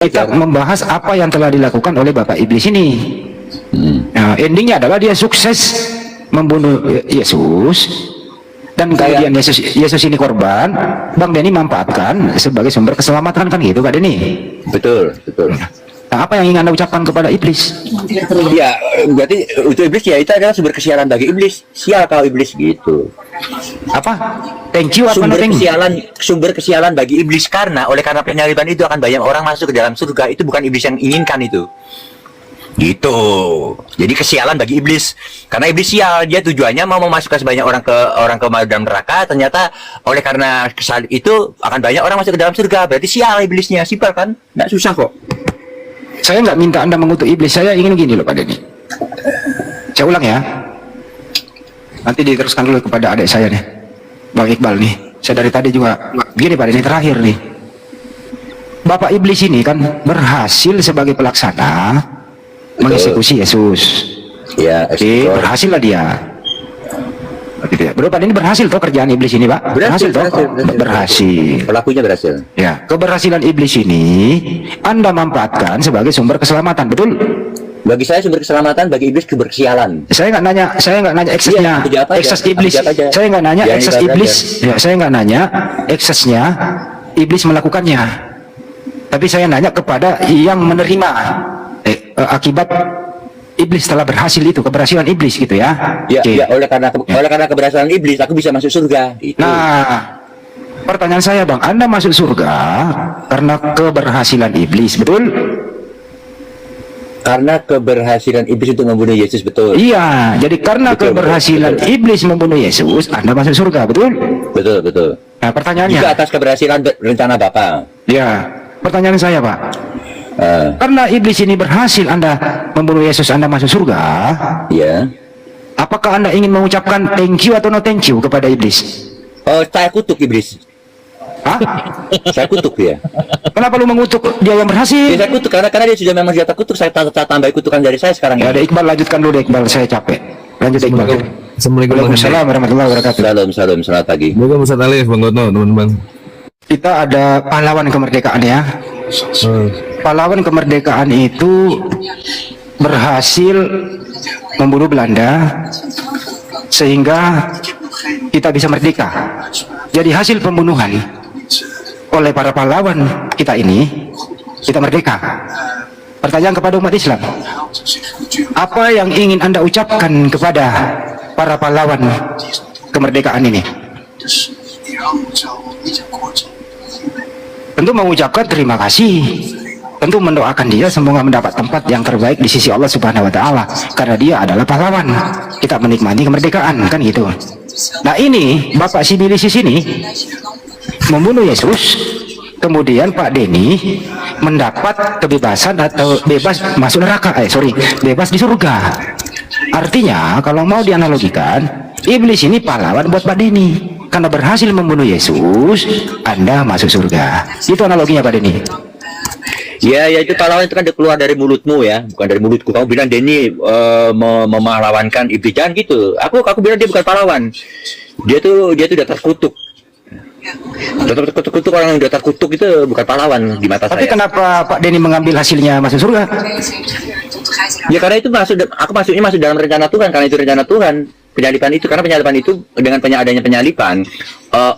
kita membahas apa yang telah dilakukan oleh Bapak Iblis ini. Nah, endingnya adalah dia sukses membunuh Yesus, dan kemudian Yesus ini korban, Bang Denny manfaatkan sebagai sumber keselamatan, kan gitu Pak Denny? Betul, betul. Nah, apa yang ingin Anda ucapkan kepada iblis? Ya, berarti untuk iblis ya itu adalah sumber kesialan bagi iblis. Sial kau iblis gitu. Apa? Thank you apa Sumber kesialan bagi iblis, karena oleh karena penyaliban itu akan banyak orang masuk ke dalam surga. Itu bukan iblis yang inginkan itu. Gitu. Jadi kesialan bagi iblis. Karena iblis sial, dia tujuannya mau memasukkan sebanyak orang ke dalam neraka, ternyata oleh karena kesal itu akan banyak orang masuk ke dalam surga. Berarti sial iblisnya, simpel kan? Nggak susah kok. Saya nggak minta Anda mengutuk iblis, saya ingin gini loh Pak Denny. Saya ulang ya. Nanti diteruskan dulu kepada adik saya nih, Bang Iqbal nih. Saya dari tadi juga begini Pak Denny, terakhir nih. Bapak iblis ini kan berhasil sebagai pelaksana mengeksekusi Yesus. Ya, berhasil lah dia. Bro, Pak Denny berhasil toh kerjaan iblis ini, Pak? Berhasil toh? Berhasil. Pelakunya berhasil. Ya, keberhasilan iblis ini Anda manfaatkan sebagai sumber keselamatan, betul? Bagi saya sumber keselamatan, bagi iblis keberkesialan. Saya nggak nanya eksesnya, ekses iblis. Saya nggak nanya ekses iblis. Ya, saya nggak nanya eksesnya iblis melakukannya. Tapi saya nanya kepada yang menerima akibat iblis telah berhasil, itu keberhasilan iblis gitu ya. Ya, ya oleh karena keberhasilan iblis aku bisa masuk surga. Itu. Nah, pertanyaan saya Bang, Anda masuk surga karena keberhasilan iblis, betul? Karena keberhasilan iblis untuk membunuh Yesus, betul? Iya, jadi karena keberhasilan iblis membunuh Yesus, Anda masuk surga, betul? Betul, betul. Nah, pertanyaannya. Juga atas keberhasilan rencana Bapa. Ya, pertanyaan saya Pak. Karena iblis ini berhasil Anda membunuh Yesus, Anda masuk surga. Ya. Apakah Anda ingin mengucapkan thank you atau no thank you kepada iblis? Oh, saya kutuk iblis. Hah? Saya kutuk dia. Kenapa lu mengutuk dia yang berhasil? Ya, saya kutuk karena dia sudah memang sudah kutuk. Saya tambah kutukan dari saya sekarang. Ya, ada Iqbal, lanjutkan dulu deh Iqbal, saya capek. Lanjut Iqbal. Assalamualaikum warahmatullahi wabarakatuh. Salam, selamat pagi. Waalaikumsalam Ustaz Alif, Bang Gono, teman-teman. Kita ada pahlawan kemerdekaan ya. Pahlawan kemerdekaan itu berhasil membunuh Belanda sehingga kita bisa merdeka. Jadi hasil pembunuhan oleh para pahlawan kita ini, kita merdeka. Pertanyaan kepada umat Islam, apa yang ingin Anda ucapkan kepada para pahlawan kemerdekaan ini? Tentu mengucapkan terima kasih, tentu mendoakan dia semoga mendapat tempat yang terbaik di sisi Allah Subhanahu wa Ta'ala, karena dia adalah pahlawan. Kita menikmati kemerdekaan, kan gitu. Nah, ini Bapak Sibilisis ini membunuh Yesus, kemudian Pak Denny mendapat kebebasan atau bebas masuk neraka, bebas di surga. Artinya kalau mau dianalogikan, iblis ini pahlawan buat Pak Denny. Karena berhasil membunuh Yesus, Anda masuk surga. Itu analoginya Pak Denny. Ya, itu pahlawan itu kan keluar dari mulutmu ya, bukan dari mulutku. Kamu bilang Denny memahlawankan iblis, jangan gitu. Aku bilang dia bukan pahlawan. Dia tuh udah terkutuk. Terkutuk, orang yang udah terkutuk itu bukan pahlawan di mata saya. Tapi kenapa Pak Denny mengambil hasilnya masuk surga? Ya karena itu aku masuk dalam rencana Tuhan, karena itu rencana Tuhan. Penyaliban itu, karena penyaliban itu dengan adanya penyaliban,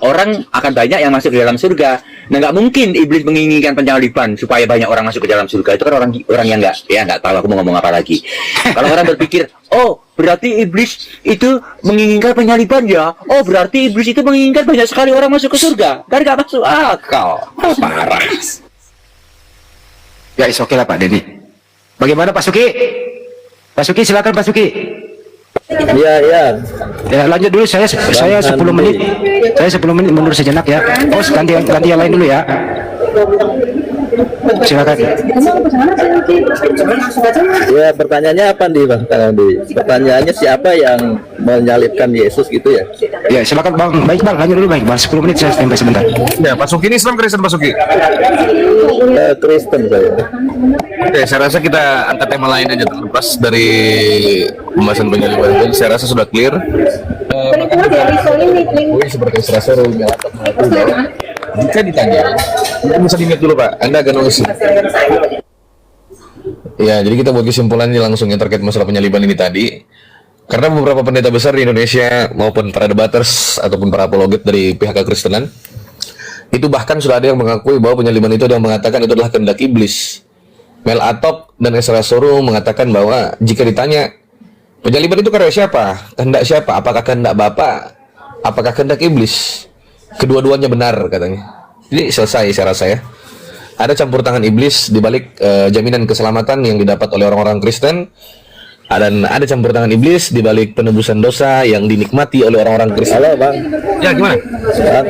orang akan banyak yang masuk ke dalam surga. Nah, nggak mungkin iblis menginginkan penyaliban supaya banyak orang masuk ke dalam surga. Itu kan orang yang nggak tahu aku mau ngomong apa lagi. Kalau orang berpikir, oh berarti iblis itu menginginkan penyaliban ya, oh berarti iblis itu menginginkan banyak sekali orang masuk ke surga. Kan nggak masuk akal. Parah. Ya, oke lah Pak Denny. Bagaimana Pak Suki? Pak Suki, silakan Pak Suki. Ya, lanjut dulu, saya 10 menit. Saya 10 menit mundur sejenak ya. Oh, ganti yang lain dulu ya. Silakan. Ya, pertanyaannya apa nih Bang? Pertanyaannya siapa yang menyalibkan Yesus gitu ya? Ya, silakan Bang. Baik Bang, lanjut dulu Bang. 10 menit saya sampai sebentar. Ya, Pak Suki ini Islam Kristen Pak Suki? Kristen saya. Oke, saya rasa kita angkat tema lain aja terlepas dari pembahasan penyaliban. Saya rasa sudah clear. Seperti serasa jika ditanya, Anda bisa limit dulu Pak, Anda agak nulis. Ya, jadi kita buat kesimpulannya langsung yang terkait masalah penyaliban ini tadi. Karena beberapa pendeta besar di Indonesia maupun para debaters ataupun para apologet dari pihak kekristenan itu bahkan sudah ada yang mengakui bahwa penyaliban itu ada yang mengatakan itu adalah kehendak iblis. Mel Atop dan Ezra Soru mengatakan bahwa jika ditanya penyaliban itu karya siapa? Kehendak siapa? Apakah kehendak Bapa? Apakah kehendak iblis? Kedua-duanya benar katanya. Jadi selesai saya rasa ya. Ada campur tangan iblis di balik jaminan keselamatan yang didapat oleh orang-orang Kristen. Dan ada campur tangan iblis di balik penebusan dosa yang dinikmati oleh orang-orang Kristen. Halo Bang. Ya gimana? Bang.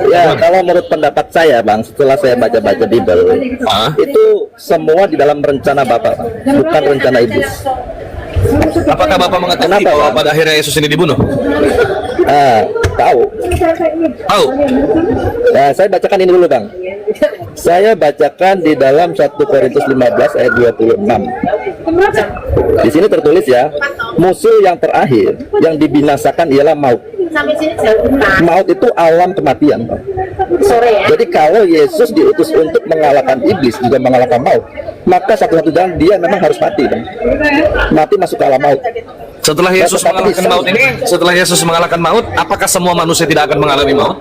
Ya kalau menurut pendapat saya Bang, setelah saya baca-baca di Bible, itu semua di dalam rencana Bapak, Bang. Bukan rencana iblis. Apakah Bapak mengetahui Kenapa, bahwa Bang? pada akhirnya Yesus ini dibunuh? Tahu. Tahu. Nah, saya bacakan ini dulu Bang. Saya bacakan di dalam 1 Korintus 15 ayat 26. Di sini tertulis ya, musuh yang terakhir yang dibinasakan ialah maut. Maut itu alam kematian, Bang. Jadi kalau Yesus diutus untuk mengalahkan iblis, juga mengalahkan maut, maka satu-satu jalan dia memang harus mati, Bang. Mati masuk ke alam maut. Setelah Yesus mengalahkan maut ini, setelah Yesus mengalahkan maut, apakah semua manusia tidak akan mengalami maut?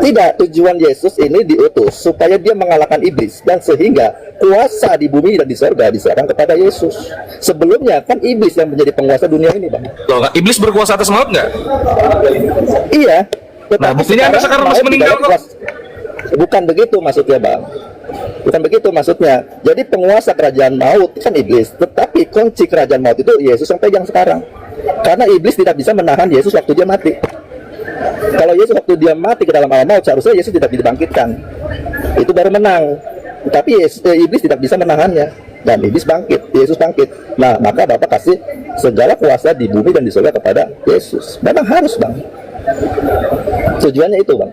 Tidak, tujuan Yesus ini diutus supaya dia mengalahkan iblis, dan sehingga kuasa di bumi dan di surga diserahkan kepada Yesus. Sebelumnya kan iblis yang menjadi penguasa dunia ini, Bang. Loh, iblis berkuasa atas maut nggak? Iya. Nah, buktinya Anda sekarang masih maut meninggal tidak kok. Bukan begitu maksudnya, Bang. Bukan begitu maksudnya. Jadi penguasa kerajaan maut kan iblis, tetapi kunci kerajaan maut itu Yesus yang pegang sekarang. Karena iblis tidak bisa menahan Yesus waktu dia mati. Kalau Yesus waktu dia mati ke dalam alam maut, seharusnya Yesus tidak dibangkitkan. Itu baru menang. Tapi iblis tidak bisa menahannya. Dan iblis bangkit, Yesus bangkit. Nah, maka Bapak kasih segala kuasa di bumi dan di surga kepada Yesus. Memang harus, Bang. Tujuannya itu, Bang.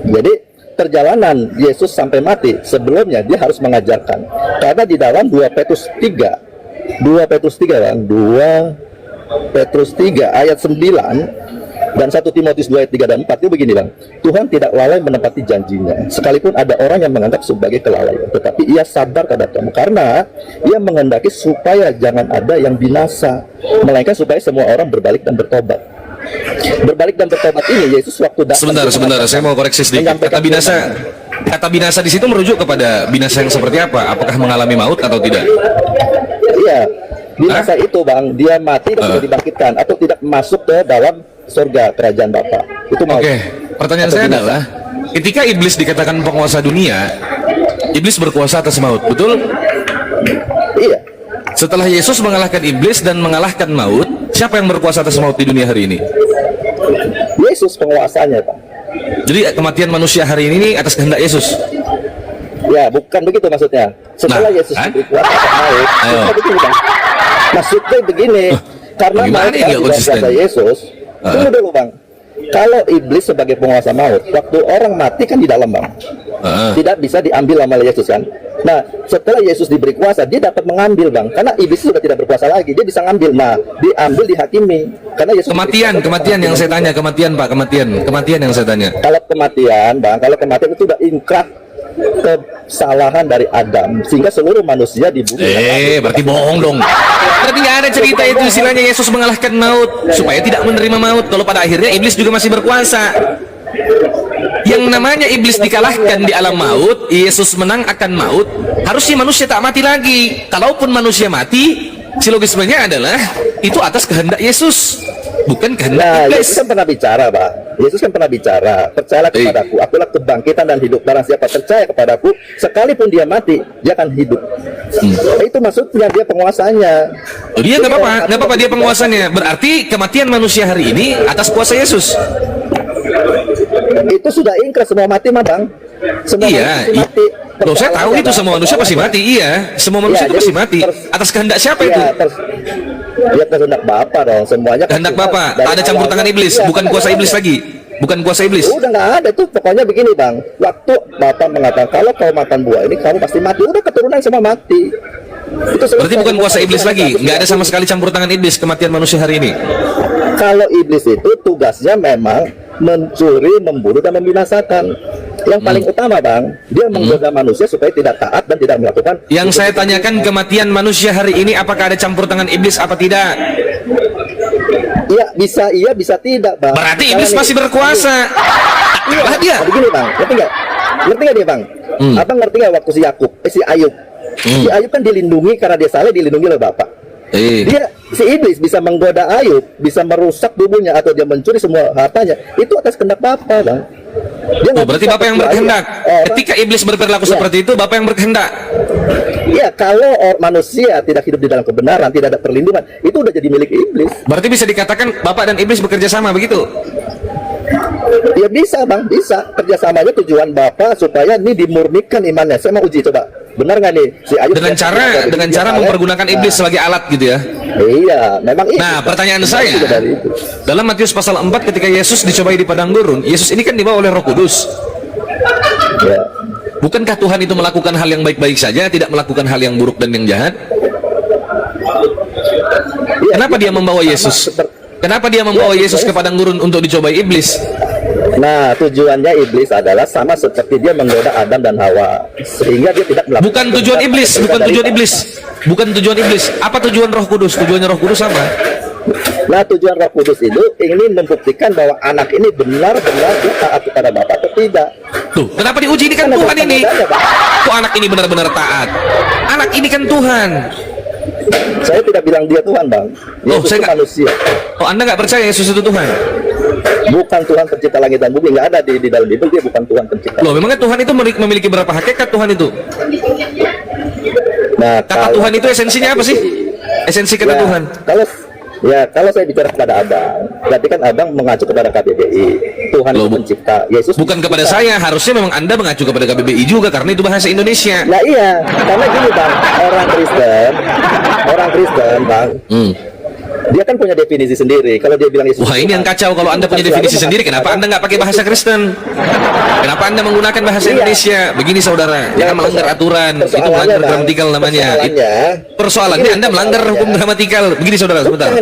Jadi perjalanan Yesus sampai mati, sebelumnya dia harus mengajarkan. Karena di dalam 2 Petrus 3 Bang, 2 Petrus 3 ayat 9 dan 1 Timotius 2 ayat 3 dan 4 itu begini, Bang. Tuhan tidak lalai menepati janjinya, sekalipun ada orang yang menganggap sebagai kelalaian, tetapi ia sabar kepada kamu, karena ia menghendaki supaya jangan ada yang binasa, melainkan supaya semua orang berbalik dan bertobat. Berbalik dan bertobat ini Yesus waktu datang. Sebentar, saya mau koreksi sedikit. Kata binasa di situ merujuk kepada binasa yang seperti apa? Apakah mengalami maut atau tidak? Iya, binasa itu, Bang, dia mati dan tidak dibangkitkan atau tidak masuk ke dalam surga kerajaan Bapa. Itu maut. Oke, pertanyaan Atau saya binasa. adalah, ketika iblis dikatakan penguasa dunia, iblis berkuasa atas maut, betul? Iya. Setelah Yesus mengalahkan iblis dan mengalahkan maut, siapa yang berkuasa atas maut di dunia hari ini? Yesus penguasanya, Pak. Jadi kematian manusia hari ini atas kehendak Yesus. Ya, bukan begitu maksudnya. Setelah Nah, Yesus kan? diberi kuasa atas maut, maksudnya begini, Bang. Maksudnya begini, karena Bagaimana maut ini kan nggak di bawah konsisten? kuasa Yesus. Tunggu dulu, Bang. Kalau iblis sebagai penguasa maut, waktu orang mati kan di dalam, Bang. Tidak bisa diambil sama Yesus kan. Nah, setelah Yesus diberi kuasa, dia dapat mengambil, Bang. Karena iblis sudah tidak berkuasa lagi, dia bisa ngambil. Nah, diambil, dihakimi. Karena Yesus Kematian yang saya tanya, kematian Pak, kematian yang saya tanya. Kalau kematian, Bang, kalau kematian itu udah inkrah kesalahan dari Adam, sehingga seluruh manusia di bumi. Berarti bohong dong. Berarti nggak ada cerita itu istilahnya Yesus mengalahkan maut supaya tidak menerima maut. Kalau pada akhirnya iblis juga masih berkuasa. Yang namanya iblis dikalahkan di alam maut, Yesus menang akan maut. Harusnya manusia tak mati lagi. Kalaupun manusia mati, silogismenya adalah itu atas kehendak Yesus, bukan kehendak Nah, iblis. Yesus kan pernah bicara, Pak. Yesus kan pernah bicara, percayalah kepadaku, akulah kebangkitan dan hidup. Barang siapa percaya kepadaku, sekalipun dia mati, dia akan hidup. Itu maksudnya dia penguasanya. Dia nggak apa-apa dia penguasanya. Berarti kematian manusia hari ini atas kuasa Yesus. Itu sudah ingkrah semua mati, mah, Bang. Semua Iya, manusia mati. Loh, saya tahu itu semua manusia pasti mati. Iya, semua manusia itu jadi pasti mati. Atas kehendak siapa itu? Dia kehendak Bapa dong, semuanya. Kehendak pasti Bapa. dari Ada campur awalnya, tangan iblis, iya, bukan kan kuasa ada. iblis lagi. bukan kuasa iblis. Udah nggak ada tuh, pokoknya begini bang. Waktu Bapak mengatakan kalau kau makan buah ini kamu pasti mati, udah keturunan semua mati. Itu Berarti bukan kuasa iblis lagi, nggak ada sama sekali campur tangan iblis kematian manusia hari ini. Kalau iblis itu tugasnya memang mencuri, membunuh dan membinasakan. Yang paling utama bang, dia menggoda manusia supaya tidak taat dan tidak melakukan. Yang saya tanyakan kematian manusia hari ini apakah ada campur tangan iblis apa tidak? Iya bisa tidak bang. Berarti iblis masih berkuasa. Kalah dia. Begini bang, ngerti nggak dia bang? Abang ngerti nggak waktu si Ayub? Si Ayub kan dilindungi karena dia saleh, dilindungi oleh Bapak. Si iblis bisa menggoda Ayub, bisa merusak tubuhnya atau dia mencuri semua hartanya. Itu atas kehendak Bapak bang. Berarti Bapak yang berkehendak. Ketika iblis berperilaku seperti itu, Bapak yang berkehendak. Iya, kalau manusia tidak hidup di dalam kebenaran, tidak ada perlindungan, itu udah jadi milik iblis. Berarti bisa dikatakan Bapak dan iblis bekerja sama begitu? Ya bisa bang, bisa. Kerjasamanya tujuan Bapak supaya ini dimurnikan imannya. Saya mau uji coba, benar nggak nih si Ayub dengan cara mempergunakan iblis sebagai alat gitu ya? Iya, memang. Nah, pertanyaan saya, dalam Matius pasal 4 ketika Yesus dicobai di padang gurun, Yesus ini kan dibawa oleh Roh Kudus. Ya. Bukankah Tuhan itu melakukan hal yang baik-baik saja, tidak melakukan hal yang buruk dan yang jahat? Ya, Kenapa dia membawa Yesus? Kenapa dia membawa Yesus ke padang gurun untuk dicobai iblis? Nah, tujuannya iblis adalah sama seperti dia menggoda Adam dan Hawa, sehingga dia tidak melakukan. Bukan tujuan iblis, bukan tujuan iblis. Bukan tujuan iblis. Apa tujuan Roh Kudus? Tujuannya Roh Kudus apa? Nah, tujuan Roh Kudus itu ingin membuktikan bahwa anak ini benar-benar dia taat kepada Bapa atau tidak. Tuh, kenapa diuji? Ini kan Tuhan ini. Kok anak ini benar-benar taat? Anak ini kan Tuhan. Saya tidak bilang dia Tuhan, Bang. Yesus saya itu manusia. Oh, Anda nggak percaya Yesus itu Tuhan? Bukan Tuhan pencipta langit dan bumi, nggak ada di dalam Bible, dia bukan Tuhan pencipta. Loh, memangnya Tuhan itu memiliki berapa hakikat Tuhan itu? Nah, kata Tuhan itu esensinya apa sih? Esensi kata Tuhan. Kalau saya bicara kepada Abang, berarti kan Abang mengacu kepada KBBI. Tuhan itu pencipta. Yesus bukan kepada saya, harusnya memang Anda mengacu kepada KBBI juga karena itu bahasa Indonesia. Nah iya, karena gini Bang, orang Kristen Bang, dia kan punya definisi sendiri. Kalau dia bilang Yesus, wah ini yang kacau. Kalau Anda punya definisi sendiri, kenapa Anda nggak pakai bahasa Kristen? Kenapa Anda menggunakan bahasa Indonesia? Begini saudara, jangan melanggar aturan. Itu melanggar gramatikal namanya. Persoalannya Anda melanggar hukum gramatikal. Begini saudara, sebentar.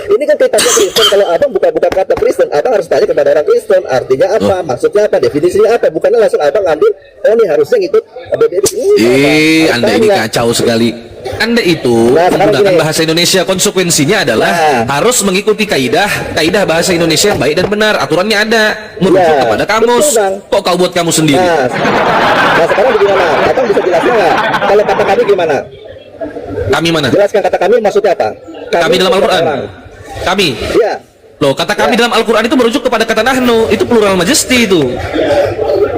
Ini kan kaitannya Kristen. Kalau Abang buka-buka kata Kristen, Abang harus tanya kepada orang Kristen. Artinya apa? Maksudnya apa? Definisinya apa? Bukannya langsung Abang ambil, oh ini harusnya ngikut BBB. Anda ini kacau sekali. Anda itu menggunakan bahasa Indonesia, konsekuensinya adalah harus mengikuti kaidah bahasa Indonesia yang baik dan benar. Aturannya ada, merujuk kepada kamus. Kok kau buat kamu sendiri? Nah sekarang bagaimana? Abang bisa jelaskan nggak? Kalau kata kami gimana? Kami mana? Jelaskan kata kami maksudnya apa? Kami dalam Al-Quran. Kami. Iya. Loh, kata kami dalam Al-Quran itu merujuk kepada kata nahnu. Itu plural majesty itu.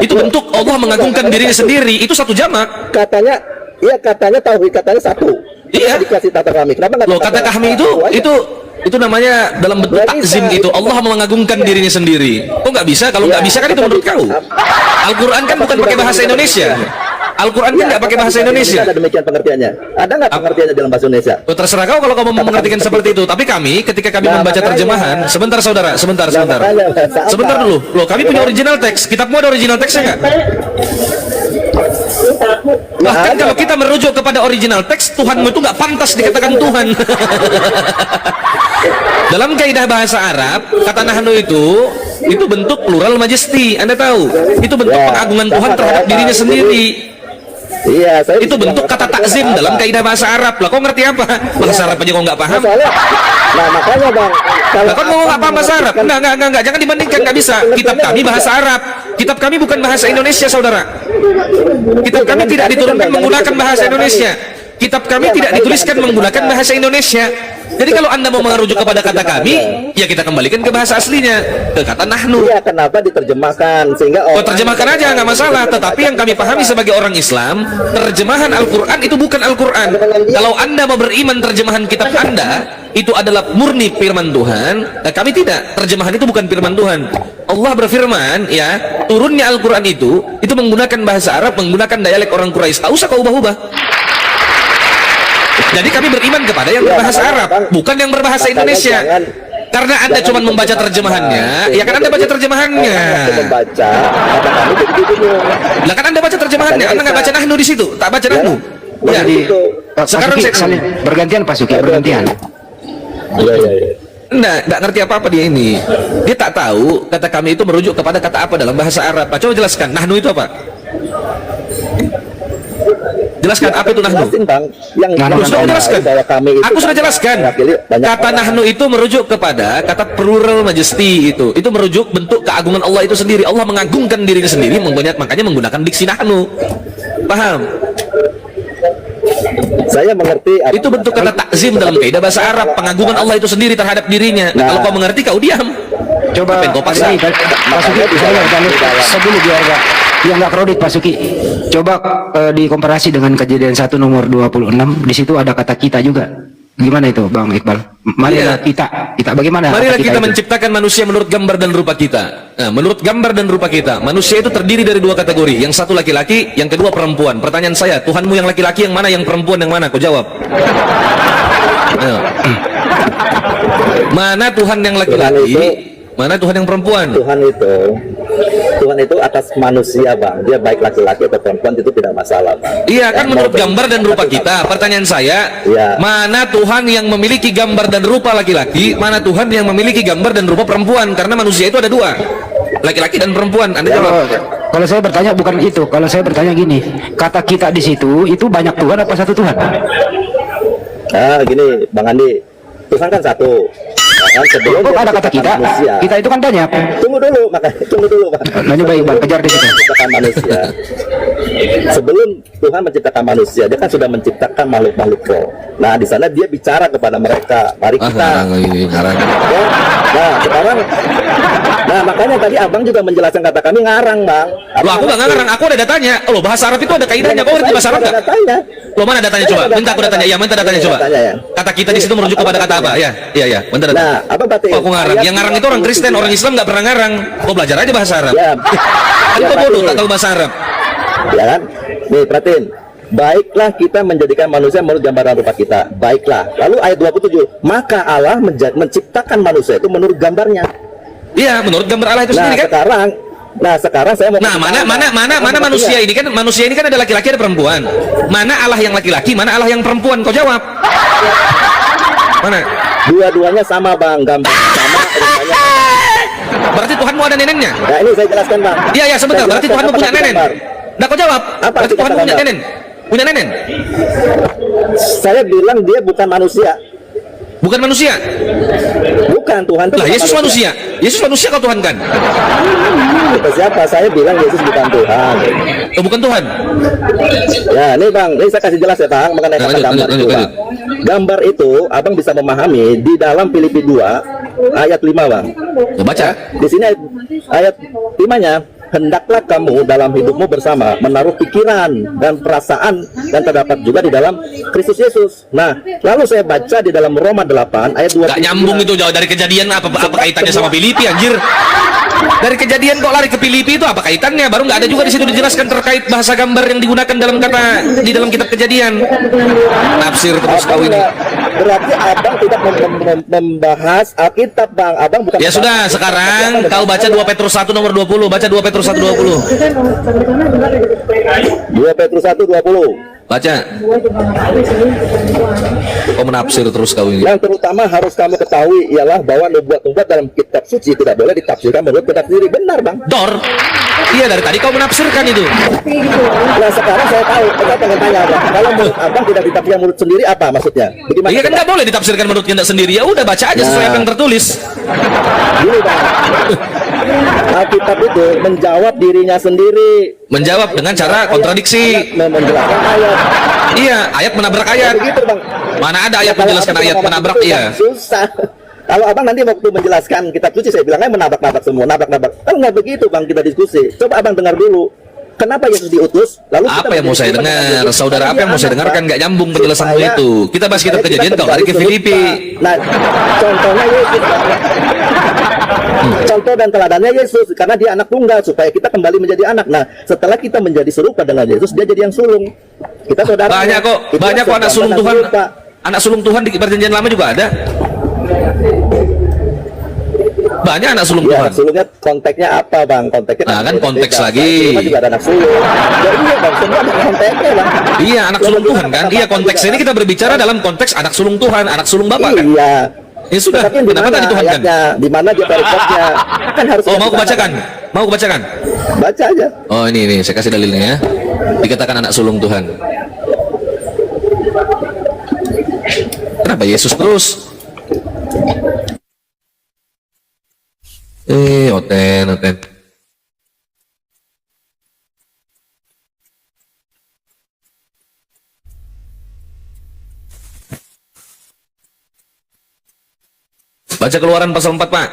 Itu bentuk Allah mengagungkan dirinya sendiri. Itu satu jamak. Katanya, iya katanya tauhid, katanya satu. Iya. Dikasih kata kami. Kenapa nggak? Loh, kata kami itu namanya dalam bentuk takzim itu. Allah mengagungkan dirinya sendiri. Kok nggak bisa? Kalau nggak bisa kan itu menurut kau. Al-Quran kan bukan pakai bahasa Indonesia. Al-Quran kan nggak pakai bahasa Indonesia. Ada demikian pengertiannya. Ada nggak pengertiannya dalam bahasa Indonesia? Oh, terserah kau kalau kamu mau mengartikan seperti itu. Tapi kami, ketika kami membaca terjemahan, sebentar saudara, sebentar dulu. Loh, kami punya original teks. Kitabmu ada original teksnya nggak? Bahkan kalau kita merujuk kepada original teks, Tuhanmu itu nggak pantas dikatakan Tuhan. Dalam kaidah bahasa Arab, kata nahnu itu bentuk plural majesty. Anda tahu? Itu bentuk pengagungan Tuhan terhadap dirinya sendiri. Iya, itu bentuk kata takzim dalam kaidah bahasa Arab. Lah, kok ngerti apa? Bahasa Arab aja kok nggak paham. Nah, makanya Bang, kalau kok ngomong apa bahasa Arab? Enggak, jangan dibandingkan, nggak bisa. Kitab kami bahasa Arab. Kitab kami bukan bahasa Indonesia, saudara. Kitab kami tidak diturunkan menggunakan bahasa Indonesia. Kitab kami tidak dituliskan menggunakan bahasa Indonesia. Jadi kalau Anda mau merujuk kepada kata kami, ya kita kembalikan ke bahasa aslinya, ke kata nahnu. Iya, kenapa diterjemahkan sehingga terjemahkan aja nggak masalah. Tetapi yang kami pahami sebagai orang Islam, terjemahan Al-Quran itu bukan Al-Quran. Kalau Anda mau beriman terjemahan kitab Anda itu adalah murni firman Tuhan, kami tidak. Terjemahan itu bukan firman Tuhan. Allah berfirman, ya, turunnya Al-Quran itu menggunakan bahasa Arab, menggunakan dialek orang Quraisy. Tak usah kau ubah-ubah. Jadi kami beriman kepada yang berbahasa Arab, bukan yang berbahasa Indonesia. Karena Anda cuma membaca terjemahannya, ya kan Anda baca terjemahannya. Waktu membaca, kata kami jadi bingung. Lah kan Anda baca terjemahannya, Anda nggak baca nahnu di situ, tak baca nahnu. Ya. Jadi Pak Sekarang Suki, saya- saling bergantian Pak Suki, bergantian. Iya, iya, iya. Nggak ngerti apa-apa dia ini. Dia tak tahu kata kami itu merujuk kepada kata apa dalam bahasa Arab. Pak, coba jelaskan, nahnu itu apa? Jelaskan apa itu nahnu? Jelasin, Bang. Yang Nahnu, yang sudah tahu jelaskan. bahwa kami itu Aku sudah banyak- jelaskan. mewakili banyak Kata orang. nahnu itu merujuk kepada kata plural majesty itu. Itu merujuk bentuk keagungan Allah itu sendiri. Allah mengagungkan dirinya sendiri, makanya menggunakan diksi nahnu. Paham? Saya mengerti apa Itu bentuk kata takzim dalam kaidah bahasa Arab, pengagungan Allah itu sendiri terhadap dirinya. Nah, Nah. kalau kau mengerti kau diam. Coba Apa yang kau paksa? ini, Pak Suki, sebelum biar nggak kredit Pak Suki. Coba dikomparasi dengan kejadian 1 nomor 26, di situ ada kata kita juga. Gimana itu Bang Iqbal? Marilah Iya. kita bagaimana? Marilah kata kita itu? menciptakan manusia menurut gambar dan rupa kita. Nah, menurut gambar dan rupa kita, manusia itu terdiri dari dua kategori. Yang satu laki-laki, yang kedua perempuan. Pertanyaan saya, Tuhanmu yang laki-laki yang mana, yang perempuan yang mana? Kau jawab. Ayo. Mana Tuhan yang laki-laki? Mana Tuhan yang perempuan? Tuhan itu atas manusia, Bang. Dia baik laki-laki atau perempuan itu tidak masalah, Bang. Iya kan Ya, menurut mau gambar dan rupa kita. Pertanyaan saya, Iya. mana Tuhan yang memiliki gambar dan rupa laki-laki, mana Tuhan yang memiliki gambar dan rupa perempuan? Karena manusia itu ada dua, laki-laki dan perempuan. Anda jawab. Kalau saya bertanya bukan itu. Kalau saya bertanya gini, kata kita di situ itu banyak Tuhan apa satu Tuhan? Nah, gini, Bang Andi. Tuhan kan satu. Kan sebelum Oh, dia ada kata kita. menciptakan manusia. Kita itu kan banyak. Tunggu dulu, Bang. Nanya baik Bang, kejar di situ. Menciptakan manusia. Sebelum Tuhan menciptakan manusia, dia kan sudah menciptakan makhluk-makhluk roh. Nah, di sana dia bicara kepada mereka, mari kita. ngarang. Ya. Nah, sekarang, nah makanya tadi abang juga menjelaskan kata kami ngarang, Bang. Loh, aku nggak ngarang, aku ada datanya. Loh, bahasa Arab itu ada kaidahnya. Kau ngerti bahasa Arab nggak? Datanya. Loh, mana datanya coba? Minta aku datanya. Ya, minta datanya coba. Datanya, ya. Kata kita di situ merujuk kepada kata apa? Ya, iya. Minta datanya. Nah, apa berarti? Oh, aku ngarang. Yang ngarang itu orang Kristen, orang Islam nggak pernah ngarang. Kau belajar aja bahasa Arab. Ya. Kan Ya, kau bodoh, berarti. tak tahu bahasa Arab. Ya kan? Nih, perhatiin. Baiklah kita menjadikan manusia menurut gambaran rupa kita. Baiklah. Lalu ayat 27. Maka Allah menciptakan manusia itu menurut gambarnya. Iya, menurut gambar Allah itu Nah, sendiri kan. sekarang saya mau Nah, mana manusia ini kan? Manusia ini kan ada laki-laki ada perempuan. Mana Allah yang laki-laki, mana Allah yang perempuan? Kau jawab. Mana? Dua-duanya sama, Bang. Gambar sama, rupanya. Berarti Tuhanmu ada neneknya? Nah, ini saya jelaskan, Bang. Iya, Saya sebentar. Berarti jelaskan Tuhanmu apa punya arti nenen. gambar. Nah, kau jawab. Apa Berarti arti Tuhanmu kata punya gambar? nenen. Punya nenen. Saya bilang dia bukan manusia. Bukan manusia. Bukan, Tuhan itu Lah, bukan Yesus manusia. Yesus manusia kau Tuhan kan? Kata siapa? Saya bilang Yesus bukan Tuhan. Oh, bukan Tuhan. Ya, ini Bang, ini saya kasih jelas ya Bang mengenai Nah, kata lanjut, gambar lanjut, itu, lanjut, Bang. Gambar itu Abang bisa memahami di dalam Filipi 2 ayat 5, Bang. Kau baca. Di sini ayat 5-nya, hendaklah kamu dalam hidupmu bersama menaruh pikiran dan perasaan dan terdapat juga di dalam Kristus Yesus. Nah, lalu saya baca di dalam Roma 8 ayat 2. Gak nyambung itu jauh dari kejadian apa kaitannya sama Filipi anjir? Dari kejadian kok lari ke Filipi itu apa kaitannya? Baru nggak ada juga di situ dijelaskan terkait bahasa gambar yang digunakan dalam kata di dalam kitab kejadian. Tafsir terus kau ini. Berarti Abang tidak membahas Alkitab, Bang. Abang bukan. Ya sudah, sekarang kau baca 2 Petrus 1 nomor 20. Baca 2 Petrus 1:20. 2 Petrus 1:20. Baca. Kau menafsir terus kau ini. Yang terutama harus kamu ketahui ialah bahwa nubuat-nubuat dalam kitab suci tidak boleh ditafsirkan menurut pendapat sendiri. Benar, Bang. Dor. Iya, dari tadi kau menafsirkan itu. Nah, sekarang saya tahu. Saya pengen tanya, Bang. Kalau menurut Abang tidak ditafsirkan menurut sendiri apa maksudnya? Bagaimana? Iya kan nggak boleh ditafsirkan menurut kita sendiri. Ya udah baca aja sesuai apa yang tertulis. Gini, Bang. Alkitab itu menjawab dirinya sendiri. Menjawab dengan cara kontradiksi. Menjelaskan ayat. Iya, ayat menabrak ayat. Begitu, Bang. Mana ada ayat Kalau menjelaskan Abang ayat ngomong menabrak? begitu, Iya. Bang, susah. Kalau Abang nanti waktu menjelaskan kitab suci, saya bilangnya menabrak-nabrak semua, nabrak-nabrak. Kan nggak begitu, Bang, kita diskusi. Coba Abang dengar dulu. Kenapa Yesus diutus? Lalu kita Apa yang mau saya menjadi dengar? serupa dengan Saudara, Yesus. apa yang mau saya dengarkan? Nggak nyambung penjelasanmu Supaya- itu. Kita bahas kitab supaya kejadian, kita kau lari ke kembali Filipi. serupa. Nah, contohnya Yesus, Bang. Contoh dan teladannya Yesus, karena dia anak tunggal, supaya kita kembali menjadi anak. Nah, setelah kita menjadi serupa dengan Yesus, dia jadi yang sulung. Kita saudara. Banyak kok, banyak kok anak sulung Tuhan. Anak sulung Tuhan di perjanjian lama juga ada. Banyak anak sulung Ya, Tuhan. anak sulungnya konteksnya apa bang? Konteksnya Nah, kan beda-beda. konteks lagi. Kan juga ada anak sulung. Ya iya bang, semua ada konteksnya bang. Iya, anak sulung Tuhan kan. Iya, konteks ini kita berbicara dalam konteks anak sulung Tuhan, anak sulung Bapak kan. Iya. Ya sudah, Tapi di kenapa mana tak dituhankan? ayatnya? Di mana dia perikopnya? Kan harus Oh, mau kita kubacakan? Mau kubacakan? baca aja. Oh, ini saya kasih dalilnya ya. Dikatakan anak sulung Tuhan. Kenapa Yesus terus? Oten. Baca Keluaran pasal 4, Pak.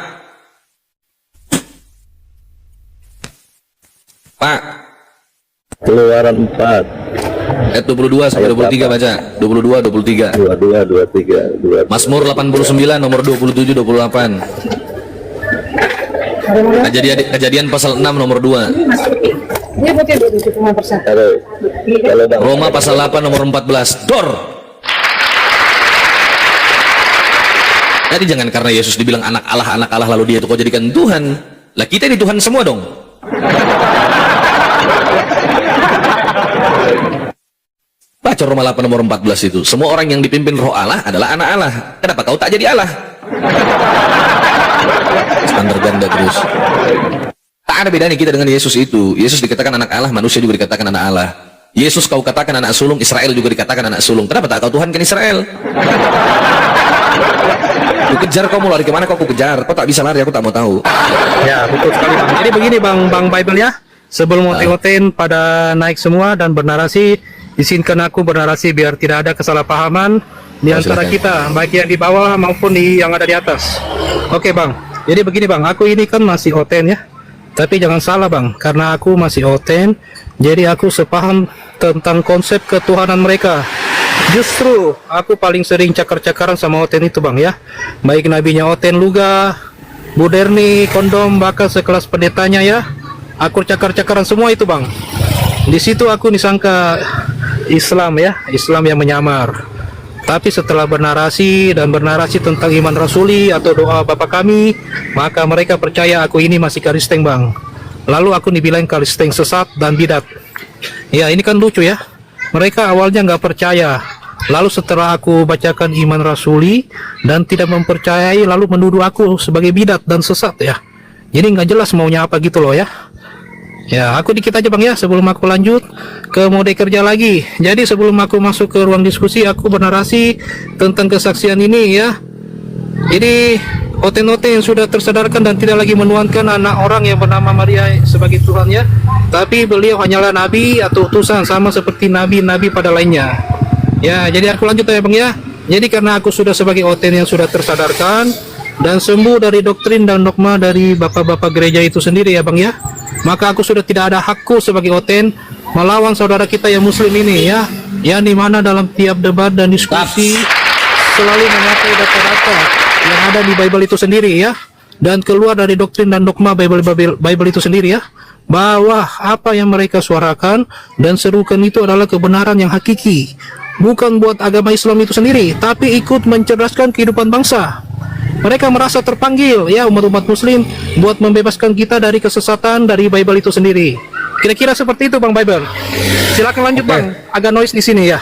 Pak, Keluaran 4, ayat 22 sampai 23 baca. 22, 23. 22, 23, 22. Mazmur 89 nomor 27 28. Kejadian pasal 6 nomor 2. Ini bukan 75%. Kalau bang, Roma pasal 8 nomor 14. Dor. Jadi jangan karena Yesus dibilang anak Allah lalu dia itu kau jadikan Tuhan. Lah kita ini Tuhan semua dong. Baca Roma 8 nomor 14 itu. Semua orang yang dipimpin roh Allah adalah anak Allah. Kenapa kau tak jadi Allah? Standar ganda terus. Tak ada bedanya kita dengan Yesus itu. Yesus dikatakan anak Allah, manusia juga dikatakan anak Allah. Yesus kau katakan anak sulung, Israel juga dikatakan anak sulung. Kenapa tak kau Tuhankan Israel? Ku kejar kau mau lari kemana kau kejar? Kau tak bisa lari, aku tak mau tahu. Ya, betul sekali Bang. Jadi begini Bang Bible ya. Sebelum oten pada naik semua dan bernarasi, izinkan aku bernarasi biar tidak ada kesalahpahaman di antara silakan. kita, baik yang di bawah maupun yang ada di atas. Oke Bang. Jadi begini Bang, aku ini kan masih oten ya. Tapi jangan salah Bang, karena aku masih oten, jadi aku sepaham tentang konsep ketuhanan mereka. Justru aku paling sering cakar-cakaran sama oten itu Bang ya. Baik nabinya oten Luga, Buderni, Kondom, bahkan sekelas pendetanya ya. Aku cakar-cakaran semua itu Bang. Di situ aku disangka Islam ya, Islam yang menyamar. Tapi setelah bernarasi tentang iman rasuli atau doa Bapa kami, maka mereka percaya aku ini masih Kristen Bang. Lalu aku dibilang Kristen sesat dan bidat. Ya ini kan lucu ya. Mereka awalnya nggak percaya. Lalu setelah aku bacakan iman rasuli dan tidak mempercayai, lalu menuduh aku sebagai bidat dan sesat ya. Jadi nggak jelas maunya apa gitu loh ya. Ya, aku dikit aja Bang ya sebelum aku lanjut ke mode kerja lagi. Jadi sebelum aku masuk ke ruang diskusi, aku bernarasi tentang kesaksian ini ya. Jadi oten-oten yang sudah tersadarkan dan tidak lagi menuankan anak orang yang bernama Maria sebagai Tuhan ya. Tapi beliau hanyalah nabi atau utusan sama seperti nabi-nabi pada lainnya. Ya, jadi aku lanjut ya Bang ya. Jadi karena aku sudah sebagai oten yang sudah tersadarkan dan sembuh dari doktrin dan dogma dari bapak-bapak gereja itu sendiri ya Bang ya, maka aku sudah tidak ada hakku sebagai oten melawan saudara kita yang muslim ini ya, yang dimana dalam tiap debat dan diskusi selalu memakai data-data yang ada di Bible itu sendiri ya, dan keluar dari doktrin dan dogma Bible itu sendiri ya, bahwa apa yang mereka suarakan dan serukan itu adalah kebenaran yang hakiki, bukan buat agama Islam itu sendiri, tapi ikut mencerdaskan kehidupan bangsa. Mereka merasa terpanggil ya umat-umat muslim buat membebaskan kita dari kesesatan dari Bible itu sendiri. Kira-kira seperti itu Bang Bible. Silakan lanjut Bang. Agak noise di sini ya.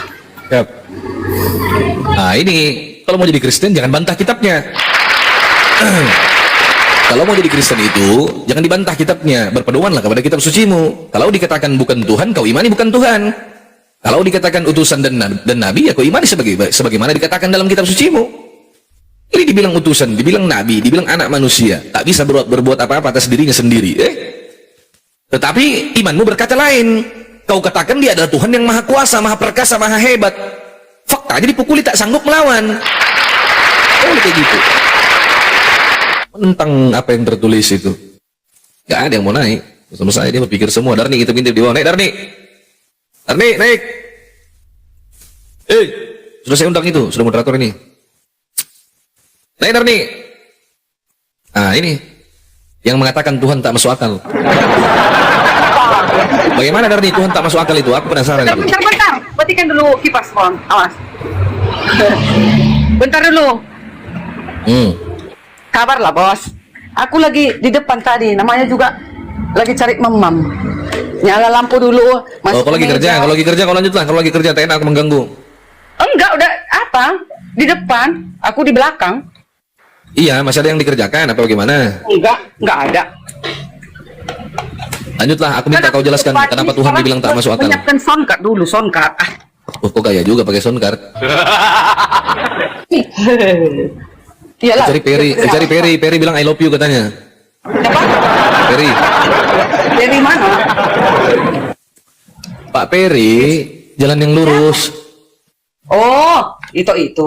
Yap. Nah ini kalau mau jadi Kristen jangan bantah kitabnya. Kalau mau jadi Kristen itu jangan dibantah kitabnya, berpedomanlah kepada kitab sucimu. Kalau dikatakan bukan Tuhan, kau imani bukan Tuhan. Kalau dikatakan utusan dan nabi, ya kau imani sebagaimana dikatakan dalam kitab sucimu. Ini dibilang utusan, dibilang nabi, dibilang anak manusia, tak bisa berbuat apa-apa atas dirinya sendiri. Tetapi imanmu berkata lain. Kau katakan dia adalah Tuhan yang maha kuasa, maha perkasa, maha hebat. Faktanya dipukuli tak sanggup melawan. Oh, kayak gitu. Tentang apa yang tertulis itu, gak ada yang mau naik. Sama saya dia berpikir semua. Darni kita ngintip di bawah. Naik Darni. Darni naik. Sudah saya undang itu, sudah moderator ini. Naik Darni. Nah ini yang mengatakan Tuhan tak masuk akal. Bagaimana Darni Tuhan tak masuk akal itu? Aku penasaran itu. Bentar, matikan dulu kipas Bang. Awas. Bentar dulu. Kabar lah bos. Aku lagi di depan tadi, namanya juga lagi cari mamam. Nyala lampu dulu. Oh, kalau lagi kerja, kalau lanjut lah. Kalau lagi kerja, TN aku mengganggu. Enggak, udah apa? Di depan, aku di belakang. Iya, masih ada yang dikerjakan apa bagaimana? Enggak ada. Lanjutlah, aku minta kau jelaskan kenapa Tuhan dibilang tak masuk akal. Menyiapkan soundcard dulu, soundcard. Oh, kok gaya juga pakai sound card. Iyalah. Cari Peri bilang I love you katanya. Siapa? Peri, Dari mana? Pak Peri, jalan yang lurus. Oh, itu.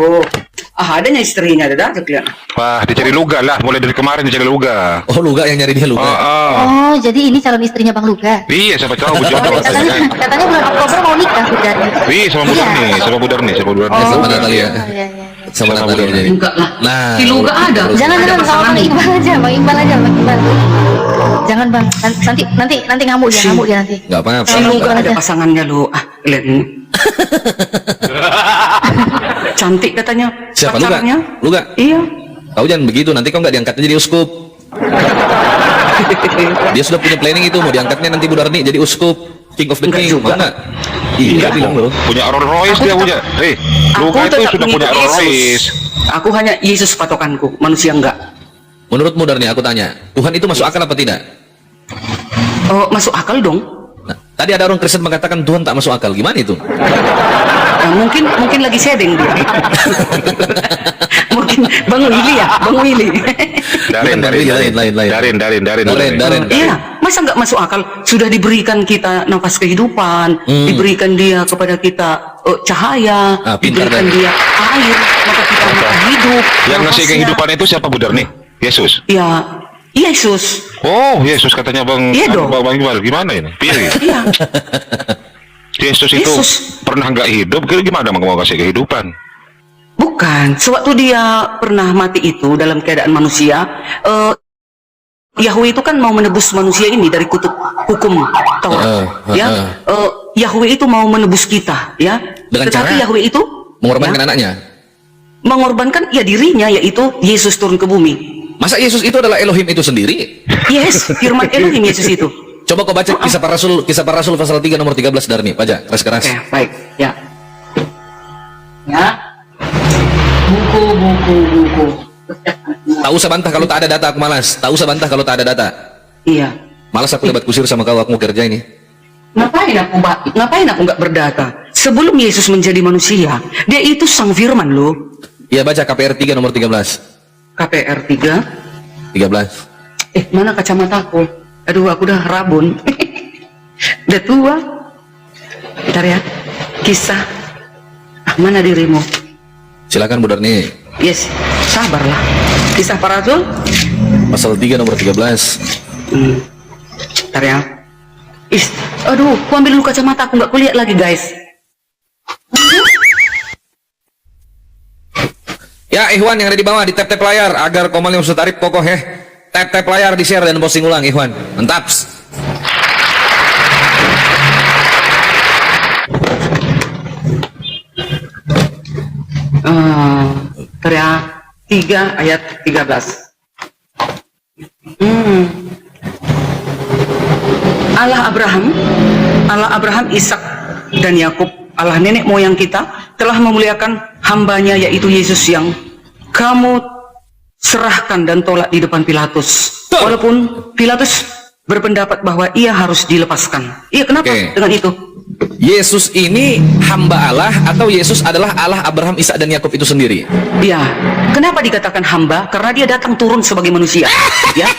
Adanya istrinya, ada kalian. Wah, dicari Luga lah. Mulai dari kemarin dicari Luga. Oh, Luga yang nyari dia Luga. Oh, jadi ini calon istrinya Bang Luga. Iya, siapa tahu jodoh katanya kan. Katanya bulan Oktober mau nikah Budarni. Iya, sama Budar nih. Sama Natalia. Oh, iya. Sama Natalia jadi. Enggak lah. Nah, Si Luga ada. Jangan sama Bang Iqbal aja, Bang Iqbal. Jangan Bang, nanti ngamuk dia nanti. nggak apa-apa. Si Luga ada aja. pasangannya lu. Lihat ini. Cantik katanya. Siapa Luga? pacarnya. Luga. Iya. Kau jangan begitu, nanti kau nggak diangkat jadi uskup. Dia sudah punya planning itu, mau diangkatnya nanti Budarni jadi uskup, king of the Enggak king, juga. mau nggak? Iya, bilang loh. Punya Rolls Royce dia punya. Luga itu tetap sudah punya mengikuti Rolls Royce. Yesus. Aku hanya Yesus patokanku, manusia enggak. Menurutmu Darni, aku tanya, Tuhan itu masuk akal apa tidak? Oh, masuk akal dong. Nah, tadi ada orang Kristen mengatakan Tuhan tak masuk akal, gimana itu? Nah, mungkin lagi sedeng dia. Mungkin Bang Willy. Darin. Iya, masa nggak masuk akal? Sudah diberikan kita nafas kehidupan, diberikan dia kepada kita cahaya, pintar diberikan dan- dia air, maka kita bisa hidup. Yang ngasih nafasnya. kehidupan itu siapa Budar nih? Yesus. Ya, Yesus. Oh, Yesus katanya Bang Iya dong. Bang Iqbal. Gimana ini? Pilih. Iya. Yesus itu Yesus. pernah nggak hidup, gimana mau kasih kehidupan? Bukan, sewaktu dia pernah mati itu dalam keadaan manusia, Yahweh itu kan mau menebus manusia ini dari kutub hukum Taurat, ya. Yahweh itu mau menebus kita, ya. Dengan Tetapi cara Yahweh itu Mengorbankan ya, anaknya. mengorbankan ya dirinya, yaitu Yesus turun ke bumi. Masa Yesus itu adalah Elohim itu sendiri? Yes, firman Elohim Yesus itu. Coba kau baca kisah para rasul pasal 3 nomor 13 Darni, baca keras-keras. Oke, baik, ya. Ya. Buku. Tak usah bantah kalau tak ada data, aku malas. Tak usah bantah kalau tak ada data. Iya. Malas aku debat kusir sama kau, aku mau kerja ini. Ngapain aku nggak berdata? Sebelum Yesus menjadi manusia, dia itu sang firman loh. Iya, baca KPR 3 nomor 13. KPR 3. 13. Mana kacamataku? Aduh, aku udah rabun. Udah tua. Bentar ya. Kisah. Mana dirimu? Silakan Bu Darni. Yes, sabarlah. Kisah para rasul. Pasal 3 nomor 13. Bentar ya. Aduh, aku ambil dulu kacamata, aku nggak kulihat lagi guys. Ya, Ikhwan yang ada di bawah di tap-tap layar agar Komal yang Tarif kokoh ya. Tap-tap layar di share dan posting ulang Ikhwan. Mantap. Bentar ya. 3 ayat 13. Allah Abraham, Ishak dan Yakub, Allah nenek moyang kita telah memuliakan hambanya yaitu Yesus yang kamu serahkan dan tolak di depan Pilatus. Walaupun Pilatus berpendapat bahwa ia harus dilepaskan. Iya, kenapa dengan itu? Yesus ini hamba Allah atau Yesus adalah Allah Abraham, Ishak dan Yakub itu sendiri? Ya, kenapa dikatakan hamba? Karena dia datang turun sebagai manusia. Ya,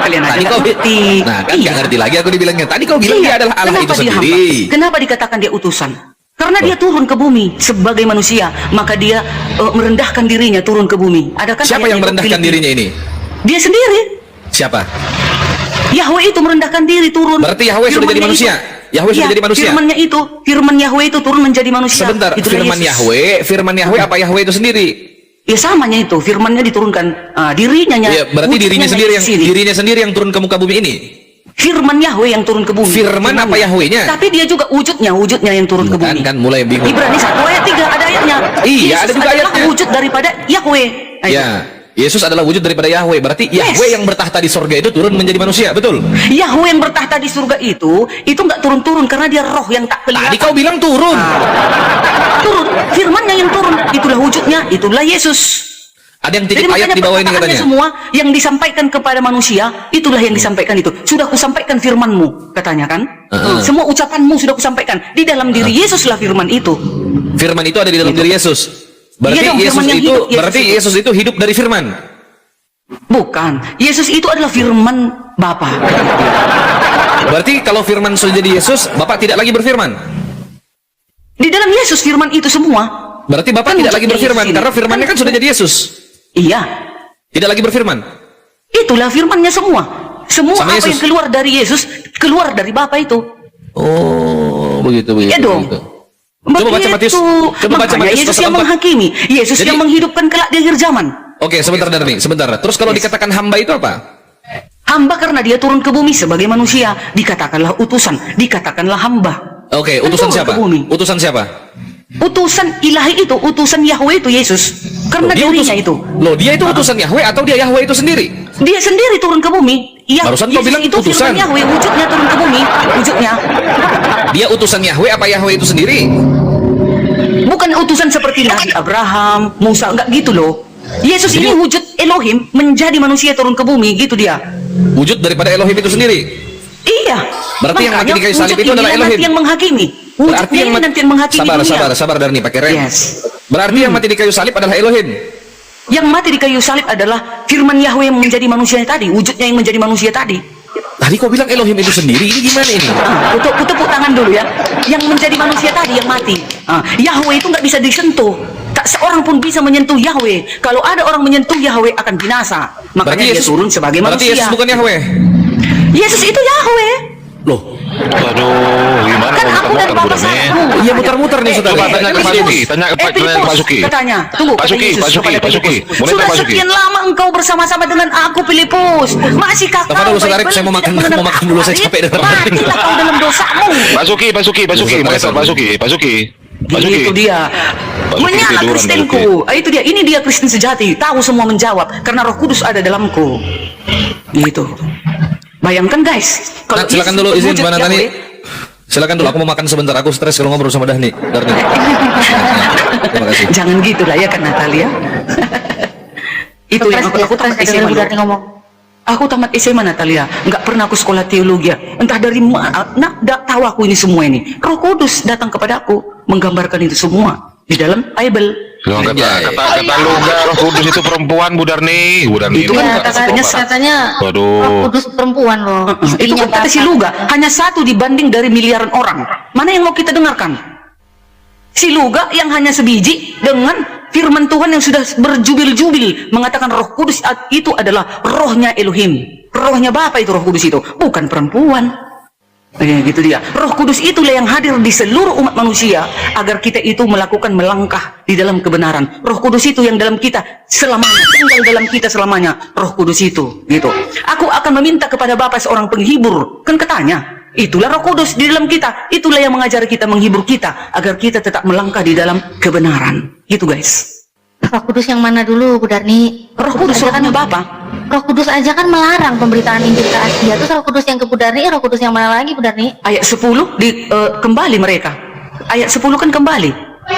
kalian aja Tadi nggak kau ngerti. Nah, kan Iya. nggak ngerti lagi aku dibilangnya. Tadi kau bilang Iya. dia adalah Allah Kenapa itu dia sendiri. hamba? Kenapa dikatakan dia utusan? Karena dia turun ke bumi sebagai manusia, maka dia merendahkan dirinya turun ke bumi. Ada kan Siapa ayat yang itu, merendahkan Filipi? dirinya ini? Dia sendiri. Siapa? Yahweh itu merendahkan diri turun. Berarti Yahweh sudah jadi Firman-Nya manusia? itu. Yahweh sudah Iya, jadi manusia? Firman Yahweh itu turun menjadi manusia. Sebentar, Itulah firman Yesus. Yahweh apa Yahweh itu sendiri? Ya samanya itu, firmannya diturunkan, dirinya. Ya, berarti dirinya sendiri yang turun ke muka bumi ini. Firman Yahweh yang turun ke bumi. Firman apa Yahwehnya? Tapi dia juga wujudnya yang turun ke bumi. Kan mulai bingung. Ibrani 1 ayat 3 ada ayatnya. Iya, Yesus ada juga adalah ayatnya. wujud daripada Yahweh. Ayo. Ya, Yesus adalah wujud daripada Yahweh. Berarti Yes. Yahweh yang bertahta di sorga itu turun menjadi manusia, betul? Yahweh yang bertahta di surga itu nggak turun-turun karena dia roh yang tak kelihatan. Tadi kau bilang turun. Turun, firmannya yang turun. Itulah wujudnya, itulah Yesus. Ada yang Jadi titip ayat makanya di bawah ini perkataannya katanya. semua yang disampaikan kepada manusia, itulah yang disampaikan itu. Sudah kusampaikan firmanmu, katanya kan. Semua ucapanmu sudah kusampaikan. Di dalam diri Yesuslah firman itu. Firman itu ada di dalam diri Yesus. Berarti Iya dong, Yesus firman yang itu hidup, berarti Yesus itu hidup dari firman. Bukan. Yesus itu adalah firman Bapa. Berarti kalau firman sudah jadi Yesus, Bapak tidak lagi berfirman. Di dalam Yesus firman itu semua. Berarti Bapak Kan tidak lagi wujudnya berfirman Yesus ini. karena firmannya kan sudah jadi Yesus. Iya. Tidak lagi berfirman. Itulah firmannya semua. Semua Sama apa Yesus. yang keluar dari Yesus, keluar dari Bapa itu. Oh, begitu. Iya dong. Coba baca Matius. Coba baca Makanya Matius Yesus pasal yang 4. menghakimi. Yesus Jadi- yang menghidupkan kelak di akhir zaman. Oke, sebentar Darni, sebentar. Terus kalau dikatakan hamba itu apa? Hamba karena dia turun ke bumi sebagai manusia, dikatakanlah utusan, dikatakanlah hamba. Oke, Kan utusan turun siapa? ke bumi. Utusan siapa? Utusan ilahi itu, utusan Yahweh itu Yesus. Karena dirinya itu. Loh, dia itu utusan Yahweh atau dia Yahweh itu sendiri? Dia sendiri turun ke bumi. Ya, Barusan kau Yesus bilang itu utusan. firman Yahweh, wujudnya turun ke bumi, wujudnya. Dia utusan Yahweh apa Yahweh itu sendiri? Bukan utusan seperti Nabi Abraham, Musa, enggak gitu loh. Yesus Jadi- ini wujud Elohim menjadi manusia turun ke bumi, gitu dia. Wujud daripada Elohim itu sendiri. Iya. Berarti yang mati Makanya di kayu salib wujud itu adalah inilah Elohim. nanti yang menghakimi. Berarti Wujudnya yang ini mati nanti yang menghakimi dunia. sabar Darni pakai rem. Yes. Berarti yang mati di kayu salib adalah Elohim. Yang mati di kayu salib adalah firman Yahweh yang menjadi manusia tadi, wujudnya yang menjadi manusia tadi. Tadi kau bilang Elohim itu sendiri, ini gimana ini? Ku tepuk tangan dulu ya. Yang menjadi manusia tadi yang mati. Yahweh itu nggak bisa disentuh. Tak seorang pun bisa menyentuh Yahweh. Kalau ada orang menyentuh Yahweh akan binasa. Makanya dia turun sebagai berarti manusia. Yesus bukan Yahweh. Yesus itu Yahweh. Loh, Aduh, gimana Kan kalau aku dan muter-muter Bapak budak nih? satu. iya muter-muter nih saudara. Coba tanya ke Pak Suki, tanya ke Pak Suki. Katanya, tunggu. Pak kata Suki, Yesus Pak Suki, kepada Pak Suki. Filipus, Boleh sudah tak Pak Suki? sekian lama engkau bersama-sama dengan aku, Filipus. Masihkah Tahan kau dulu, saudara, baik-baik saya mau makan- tidak mengenal mau makan dulu, saya aku? capek dengar. Matilah kau dalam dosamu. Pak Suki, boleh tak Pak Suki? Pak Suki. Itu dia. Pak Suki Menyala tiduran, Kristenku. Itu dia. Ini dia Kristen sejati. Tahu semua menjawab karena Roh Kudus ada dalamku. Gitu. Bayangkan guys. Nah, silakan Yesus dulu izin wujud mana Yahweh, tadi. Silakan dulu, aku mau makan sebentar. Aku stres kalau ngobrol sama Darni. Terima kasih. Jangan gitu lah ya kan Natalia. Itu yang aku tamat SMA loh. ngomong. Aku tamat SMA Natalia, nggak pernah aku sekolah teologi. Entah dari mana, tahu aku ini semua ini. Roh Kudus datang kepada aku, menggambarkan itu semua di dalam Bible. Loh, Anjay. kata lu enggak, Roh Kudus itu perempuan, Bu Darni. Bu Darni Itu itu kan Ya, enggak katanya, psikopat. katanya Waduh. Roh Kudus perempuan loh. Itu Istrinya kan kata si Bapak. Luga, hanya satu dibanding dari miliaran orang. Mana yang mau kita dengarkan? Si Luga yang hanya sebiji dengan firman Tuhan yang sudah berjubil-jubil mengatakan Roh Kudus itu adalah rohnya Elohim. Rohnya Bapa itu Roh Kudus itu, bukan perempuan. Gitu dia. Roh Kudus itulah yang hadir di seluruh umat manusia agar kita itu melakukan melangkah di dalam kebenaran. Roh Kudus itu yang dalam kita selamanya, tinggal dalam kita selamanya. Roh Kudus itu, gitu. Aku akan meminta kepada Bapa seorang penghibur. Kan katanya, itulah Roh Kudus di dalam kita. Itulah yang mengajar kita, menghibur kita agar kita tetap melangkah di dalam kebenaran. Gitu guys. Roh Kudus yang mana dulu, Bu Darni? Roh Kudus aja rohnya Bapa. Roh Kudus aja kan melarang pemberitaan Injil ke Asia. Terus Roh Kudus yang ke Bu Darni, Roh Kudus yang mana lagi, Bu Darni? Ayat 10 kembali mereka. Ayat 10 kan kembali.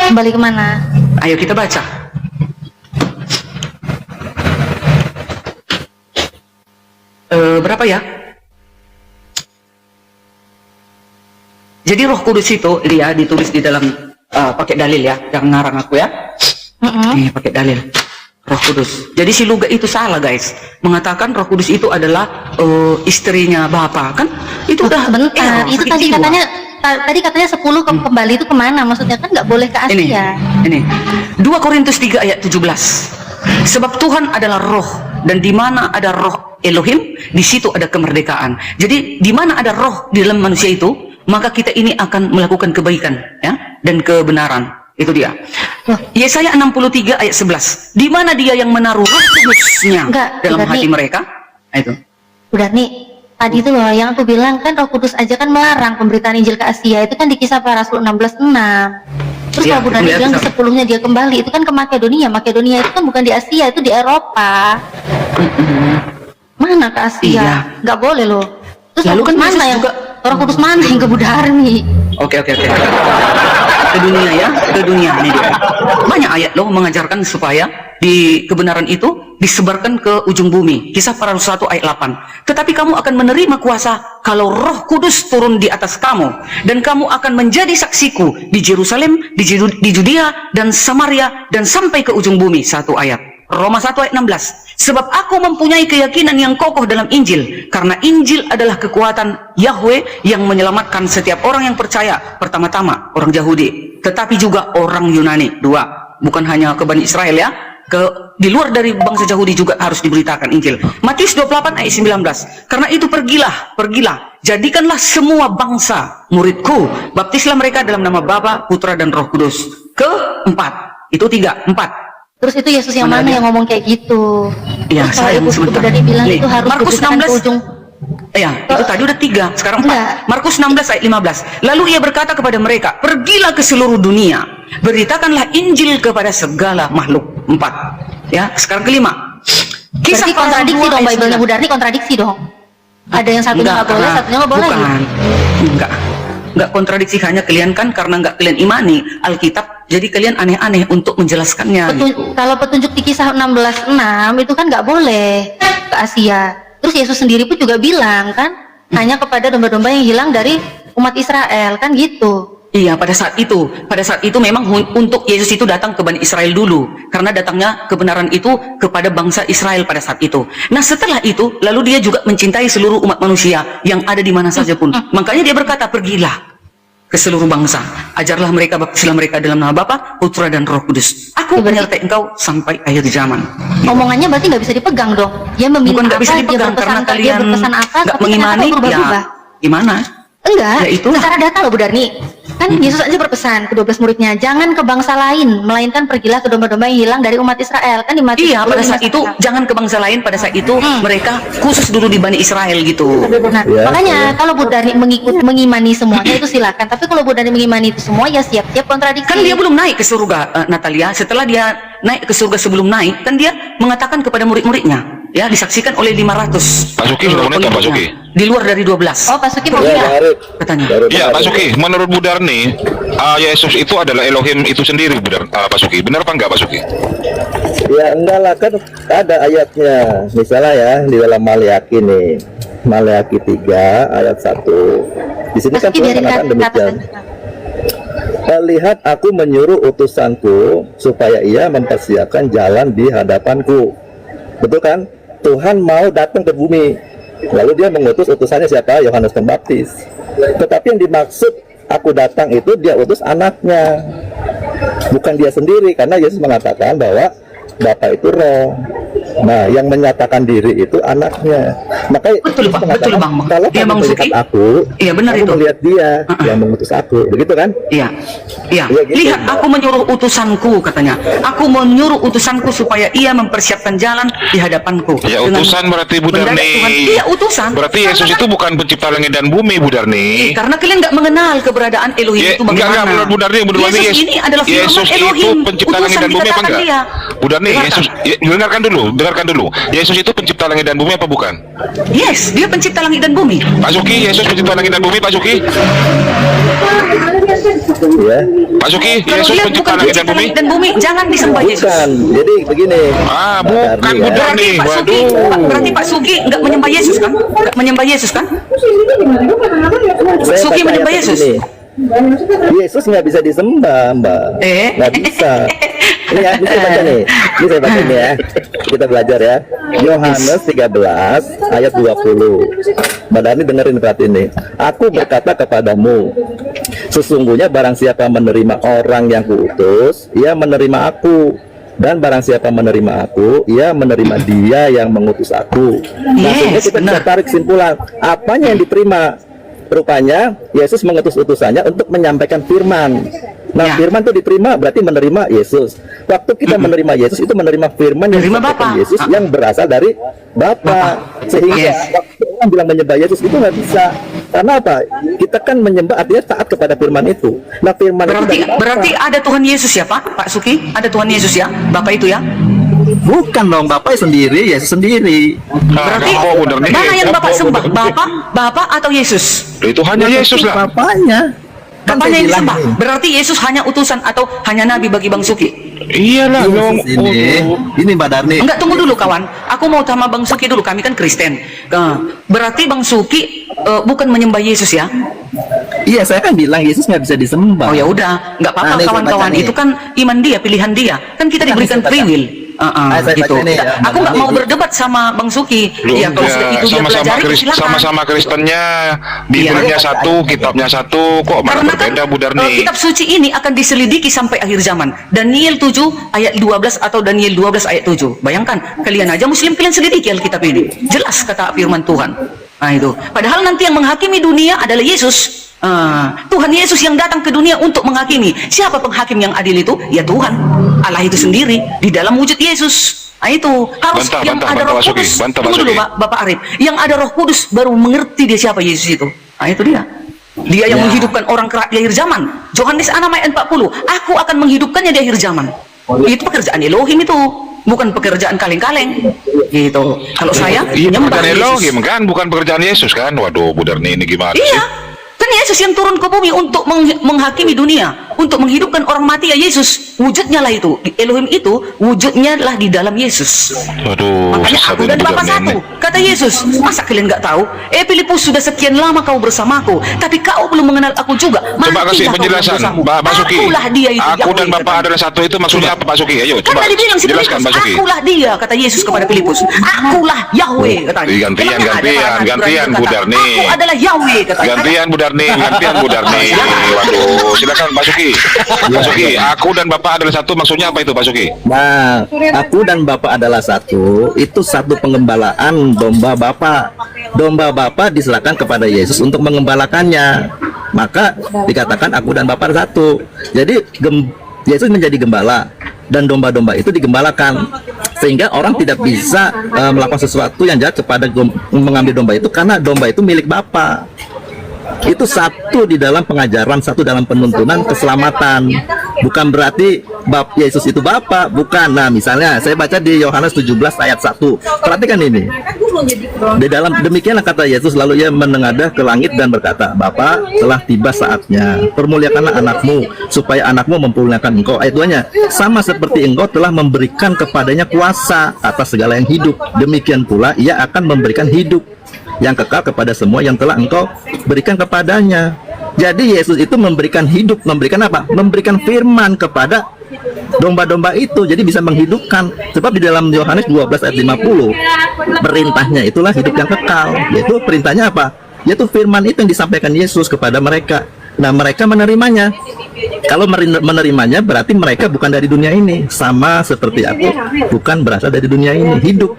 Kembali kemana? Ayo kita baca. Berapa ya? Jadi Roh Kudus itu dia ditulis di dalam pakai dalil ya, jangan ngarang aku ya. Nih pakai dalil. Roh Kudus. Jadi si Luga itu salah guys, mengatakan Roh Kudus itu adalah istrinya Bapa kan? Itu udah Sebentar, itu sakit tadi jiwa. katanya tadi katanya 10 kembali itu kemana? Maksudnya kan nggak boleh ke Asia. Ini 2 Korintus 3 ayat 17. Sebab Tuhan adalah roh dan di mana ada roh Elohim, di situ ada kemerdekaan. Jadi di mana ada roh di dalam manusia itu, maka kita ini akan melakukan kebaikan ya dan kebenaran. Itu dia. Yesaya 63 ayat 11. Di mana dia yang menaruh roh kudusnya Enggak, dalam berarti- hati mereka? Nah, itu. Bu Darni, tadi itu loh yang aku bilang kan Roh Kudus aja kan melarang pemberitaan Injil ke Asia. Itu kan di Kisah Para Rasul 16:6. Terus Ya, kalau Bunda itu bilang di lihat, 10-nya dia kembali, itu kan ke Makedonia. Makedonia itu kan bukan di Asia, itu di Eropa. Mana ke Asia? Iya. Nggak boleh loh. Terus Lalu Roh kan Kudus mana Yesus yang juga- Roh Kudus mana yang ke Bunda Arni? Oke. Ke dunia ya, ke dunia ini dia. Banyak ayat loh mengajarkan supaya di kebenaran itu disebarkan ke ujung bumi. Kisah para Rasul 1 ayat 8. Tetapi kamu akan menerima kuasa kalau Roh Kudus turun di atas kamu, dan kamu akan menjadi saksiku di Yerusalem, di Judea dan Samaria dan sampai ke ujung bumi. 1 ayat. Roma 1 ayat 16. Sebab aku mempunyai keyakinan yang kokoh dalam Injil, karena Injil adalah kekuatan Yahweh yang menyelamatkan setiap orang yang percaya, pertama-tama orang Yahudi, tetapi juga orang Yunani. 2. Bukan hanya ke Bani Israel ya, di luar dari bangsa Yahudi juga harus diberitakan Injil. Matius 28 ayat 19. Karena itu pergilah, jadikanlah semua bangsa muridku, baptislah mereka dalam nama Bapa, Putra dan Roh Kudus. Keempat, itu 3, 4. Terus itu Yesus yang Mana mana dia? yang ngomong kayak gitu? Ya, Terus saya kalau Ibu sebentar. Bunda bilang Nih, itu harus Markus diberitakan ke 16. ujung. Ya, itu tadi udah 3, sekarang 4. Enggak. Markus 16 ayat 15. Lalu ia berkata kepada mereka, pergilah ke seluruh dunia, beritakanlah Injil kepada segala makhluk. 4. Ya, sekarang kelima. Kisah Berarti para Rasul kontradiksi 2 dong, ayat Bible 9. Bunda Arni kontradiksi dong. Ada yang satunya nggak boleh, karena- satunya nggak boleh. Bukan. Enggak kontradiksi, hanya kalian kan karena enggak kalian imani Alkitab, jadi kalian aneh-aneh untuk menjelaskannya. Kalau petunjuk di kisah 16:6 itu kan nggak boleh ke Asia. Terus Yesus sendiri pun juga bilang kan hanya kepada domba-domba yang hilang dari umat Israel kan gitu. Iya, pada saat itu memang untuk Yesus itu datang ke Bani Israel dulu, karena datangnya kebenaran itu kepada bangsa Israel pada saat itu. Nah, setelah itu lalu dia juga mencintai seluruh umat manusia yang ada di mana saja pun. Makanya dia berkata, pergilah ke seluruh bangsa, ajarlah mereka, baptislah mereka dalam nama Bapa, Putra dan Roh Kudus. Aku menyertai engkau sampai akhir zaman. Omongannya berarti nggak bisa dipegang dong. Dia meminta Bukan nggak bisa apa, dipegang karena dia kalian berpesan apa, nggak tapi mengimani, kenapa berubah-ubah? ya gimana? Enggak, Ya itulah. secara data loh Bu Darni. Kan Yesus aja berpesan ke 12 muridnya, jangan ke bangsa lain, melainkan pergilah ke domba-domba yang hilang dari umat Israel. Kan di Matius Iya, 10, pada saat 5, itu jangan ke bangsa lain, pada saat itu mereka khusus dulu di Bani Israel gitu. Nah, Ya, makanya kalau Bu Darni mengimani semuanya itu silakan. Tapi kalau Bu Darni mengimani itu semua ya siap-siap kontradiksi. Kan dia belum naik ke surga, Natalia. Setelah dia naik ke surga, sebelum naik, kan dia mengatakan kepada murid-muridnya, ya, disaksikan oleh 500. Pak Suki, sudah menit, Pak Suki? Di luar dari 12. Oh, Pak Suki mau Ya, bilang. Bang Arif. Katanya. Baru Iya, Pak Arif. Suki, menurut Bu Darni, Yesus itu adalah Elohim itu sendiri, Pak Suki. Benar apa enggak, Pak Suki? Ya enggak lah, kan ada ayatnya. Misalnya ya di dalam Maleakhi nih, Maleakhi 3 ayat 1. Di sini Pak kan Suki Tuhan biarin mengatakan demikian. Lihat, aku menyuruh utusanku supaya ia mempersiapkan jalan di hadapanku. Betul kan? Tuhan mau datang ke bumi. Lalu dia mengutus utusannya siapa? Yohanes Pembaptis. Tetapi yang dimaksud aku datang itu dia utus anaknya, bukan dia sendiri, karena Yesus mengatakan bahwa Bapa itu roh. Nah, yang menyatakan diri itu anaknya. Makanya Betul, Pak. mengatakan, Betul, Bang. kalau Iya, kamu Bang melihat Suki. aku, Iya, benar kamu itu. melihat dia yang mengutus aku. Begitu kan? Iya, iya. Iya, gitu. Lihat, aku menyuruh utusanku, katanya. Aku menyuruh utusanku supaya ia mempersiapkan jalan di hadapanku. Ya, Dengan utusan berarti Bu mendadak Darni. Tuhan. Iya, utusan. Berarti Karena Yesus kan- itu bukan pencipta langit dan bumi, Bu Darni. Karena kalian nggak mengenal keberadaan Elohim Ya, itu enggak, bagaimana. menurut Bu Darni, Yesus ini adalah firman Yesus Elohim. itu pencipta langit Utusan dan bumi apa dikatakan enggak? dia. Bu Darni, Dengarkan. Yesus, dengarkan dulu. Yesus itu pencipta langit dan bumi apa bukan? Yes, dia pencipta langit dan bumi. Pak Suki, Yesus pencipta langit dan bumi, Pak Suki? Ya. Pak Suki, Kalau Yesus dia pencipta bukan langit dan pencipta bumi? langit dan bumi, jangan disembah Yesus. Bukan. Jadi begini. Ah, Pak bukan Darni, Bu ya. Darni. Berarti Pak Sugi, Waduh. berarti Pak Sugi nggak menyembah Yesus kan? Nggak menyembah Yesus kan? Saya Suki baca menyembah ayat Yesus. begini. Yesus nggak bisa disembah, Mbak. Nggak bisa. Ini ya, ini saya baca nih. Ini saya baca nih ya. Kita belajar ya. Yohanes 13 ayat 20. Mbak Dani dengerin berarti ini. Aku berkata kepadamu, sesungguhnya barang siapa menerima orang yang kuutus, ia menerima aku. Dan barang siapa menerima aku, ia menerima dia yang mengutus aku. Nah, sehingga Yes, kita bisa benar. tarik kesimpulan, apanya yang diterima? Rupanya Yesus mengutus utusannya untuk menyampaikan firman. Nah, Ya. firman itu diterima berarti menerima Yesus. Waktu kita menerima Yesus itu menerima firman yang Menerima disampaikan Bapa. Yesus yang berasal dari Bapa. Sehingga Yes. waktu orang bilang menyembah Yesus itu nggak bisa. Karena apa? Kita kan menyembah artinya taat kepada firman itu. Nah, firman itu Berarti dari Bapa. berarti ada Tuhan Yesus ya Pak Suki? Ada Tuhan Yesus ya, Bapak itu ya? Bukan dong, Bapak sendiri, Yesus sendiri. Berarti Gampang, bener nih. mana yang Bapak Gampang, sembah? bener. Bapak atau Yesus? Itu hanya Yesus lah. Bapaknya. Kan Bapaknya saya yang bilang disembah. nih, Berarti Yesus hanya utusan atau hanya nabi bagi Bang Suki? Iyalah, memang. Yesus ini Mbak Darni. Enggak, tunggu dulu kawan. Aku mau sama Bang Suki dulu. Kami kan Kristen. Berarti Bang Suki bukan menyembah Yesus ya? Iya, saya kan bilang Yesus nggak bisa disembah. Oh ya udah, nggak apa-apa Nah, nih, saya kawan-kawan. baca nih. Itu kan iman dia, pilihan dia. Kan kita Nah, diberikan saya baca. free will. Saya Gitu. baca nih, ya. Aku nggak Nih, mau nih. berdebat sama Bang Suki. Loh, Ya kalau enggak. sudah itu dia Sama-sama pelajari, silakan. sama-sama Kristennya, Bibilnya satu, kitabnya satu, kok malah Karena kan berbeda Bu Darni? kitab suci ini akan diselidiki sampai akhir zaman. Daniel 7 ayat 12 atau Daniel 12 ayat 7. Bayangkan, kalian aja Muslim, kalian selidiki Alkitab ini. Jelas kata firman Tuhan. Nah itu. Padahal nanti yang menghakimi dunia adalah Yesus. Tuhan Yesus yang datang ke dunia untuk menghakimi. Siapa penghakim yang adil itu? Ya Tuhan. Allah itu sendiri di dalam wujud Yesus. Nah itu harus Bantah, yang bantah, ada bantah, Roh Pak Suki. Kudus. Bantah, Tunggu Pak dulu Suki. Bapak Arif. Yang ada Roh Kudus baru mengerti dia siapa Yesus itu. Nah itu dia. Dia yang menghidupkan orang kerak di akhir zaman. Yohanes 6 ayat 40. Aku akan menghidupkannya di akhir zaman. Itu pekerjaan Elohim itu, bukan pekerjaan kaleng-kaleng. Gitu. Kalau saya Iya, menyembah pekerjaan Yesus. Elohim kan, bukan pekerjaan Yesus kan? Waduh, Bu Darni ini gimana Iya. sih? Kan Yesus yang turun ke bumi untuk menghakimi dunia, untuk menghidupkan orang mati ya Yesus. Wujudnya lah itu. Elohim itu wujudnya lah di dalam Yesus. Waduh, Makanya sesat aku ini dan Bu Bapa Darni satu. ini. Kata Yesus, masa kalian nggak tahu? Filipus, sudah sekian lama kau bersamaku, tapi kau belum mengenal aku juga. Coba kasih Matilah kau penjelasan, dalam dosamu. Pak Suki. Akulah dia itu. Aku dan Yahweh, Bapak katanya. adalah satu itu maksudnya apa Pak Suki? Ayo, Kan coba tadi bilang si jelaskan Filipus, Pak Suki. akulah dia, kata Yesus kepada Filipus. Akulah Yahweh, katanya. Gantian, Emangnya ada gantian, orang Ibrani gantian, berkata, Bu Darni. Aku adalah Yahweh, katanya. Gantian Bu Darni, gantian Bu Darni. Waduh, silakan Pak Suki. Pak Suki, aku dan Bapak adalah satu maksudnya apa itu Pak Suki? Nah, aku dan Bapak adalah satu. Itu satu pengembalaan domba Bapak. Domba Bapak diserahkan kepada Yesus untuk mengembalakannya. Maka dikatakan aku dan Bapak satu. Jadi Yesus menjadi gembala dan domba-domba itu digembalakan, sehingga orang tidak bisa melakukan sesuatu yang jahat kepada mengambil domba itu, karena domba itu milik Bapa. Itu satu di dalam pengajaran, satu dalam penuntunan keselamatan. Bukan berarti Yesus itu Bapa, bukan. Nah, misalnya saya baca di Yohanes 17 ayat 1. Perhatikan ini. Di dalam demikianlah kata Yesus, lalu ia menengadah ke langit dan berkata, Bapa, telah tiba saatnya. Permuliakanlah anakmu, supaya anakmu mempermuliakan engkau. Ayat 2-nya, sama seperti engkau telah memberikan kepadanya kuasa atas segala yang hidup, demikian pula ia akan memberikan hidup yang kekal kepada semua yang telah engkau berikan kepadanya. Jadi Yesus itu memberikan hidup, memberikan apa? Memberikan firman kepada domba-domba itu, jadi bisa menghidupkan. Sebab di dalam Yohanes 12 ayat 50, perintahnya itulah hidup yang kekal. Yaitu perintahnya apa? Yaitu firman itu yang disampaikan Yesus kepada mereka. Nah, mereka menerimanya. Kalau menerimanya berarti mereka bukan dari dunia ini, sama seperti aku bukan berasal dari dunia ini, hidup.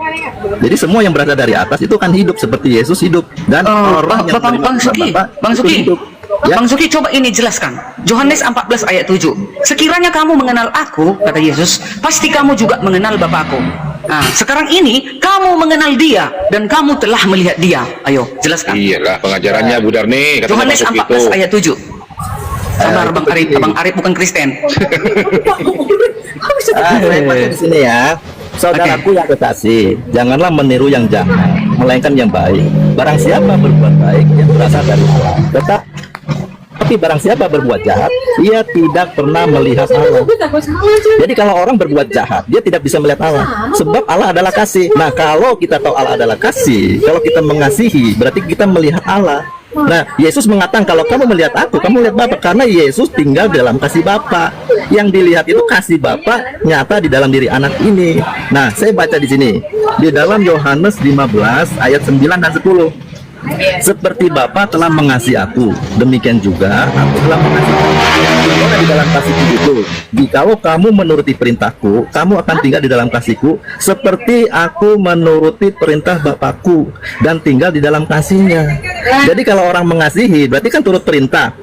Jadi semua yang berasal dari atas itu kan hidup seperti Yesus hidup, dan orang yang menerima Bang Suki, Bapak Bang itu Suki, hidup. Ya. Bang Suki, coba ini jelaskan. Yohanes 14 ayat 7. Sekiranya kamu mengenal aku, kata Yesus, pasti kamu juga mengenal Bapakku. Nah, sekarang ini kamu mengenal dia dan kamu telah melihat dia. Ayo, jelaskan. Iyalah pengajarannya Bu Darni, katanya Yohanes Pak Suki 14 itu. ayat 7. Sabar Bang Arif, Bang Arif bukan Kristen. Saya baca di sini ya. Saudaraku yang kekasih, janganlah meniru yang jahat, melainkan yang baik. Barang siapa berbuat baik, yang berasal dari Allah. Tapi barang siapa berbuat jahat, ia tidak pernah melihat Allah. Jadi kalau orang berbuat jahat, dia tidak bisa melihat Allah. Sebab Allah adalah kasih. Nah, kalau kita tahu Allah adalah kasih, kalau kita mengasihi, berarti kita melihat Allah. Nah, Yesus mengatakan kalau kamu melihat aku, kamu lihat Bapa, karena Yesus tinggal dalam kasih Bapa. Yang dilihat itu kasih Bapa nyata di dalam diri anak ini. Nah, saya baca di sini di dalam Yohanes 15 ayat 9 dan 10. Seperti Bapa telah mengasihi aku, demikian juga aku telah mengasihi kamu. Tinggallah di dalam kasihku itu. Jikalau kamu menuruti perintahku, kamu akan tinggal di dalam kasihku, seperti aku menuruti perintah Bapakku dan tinggal di dalam kasihnya. Jadi kalau orang mengasihi, berarti kan turut perintah.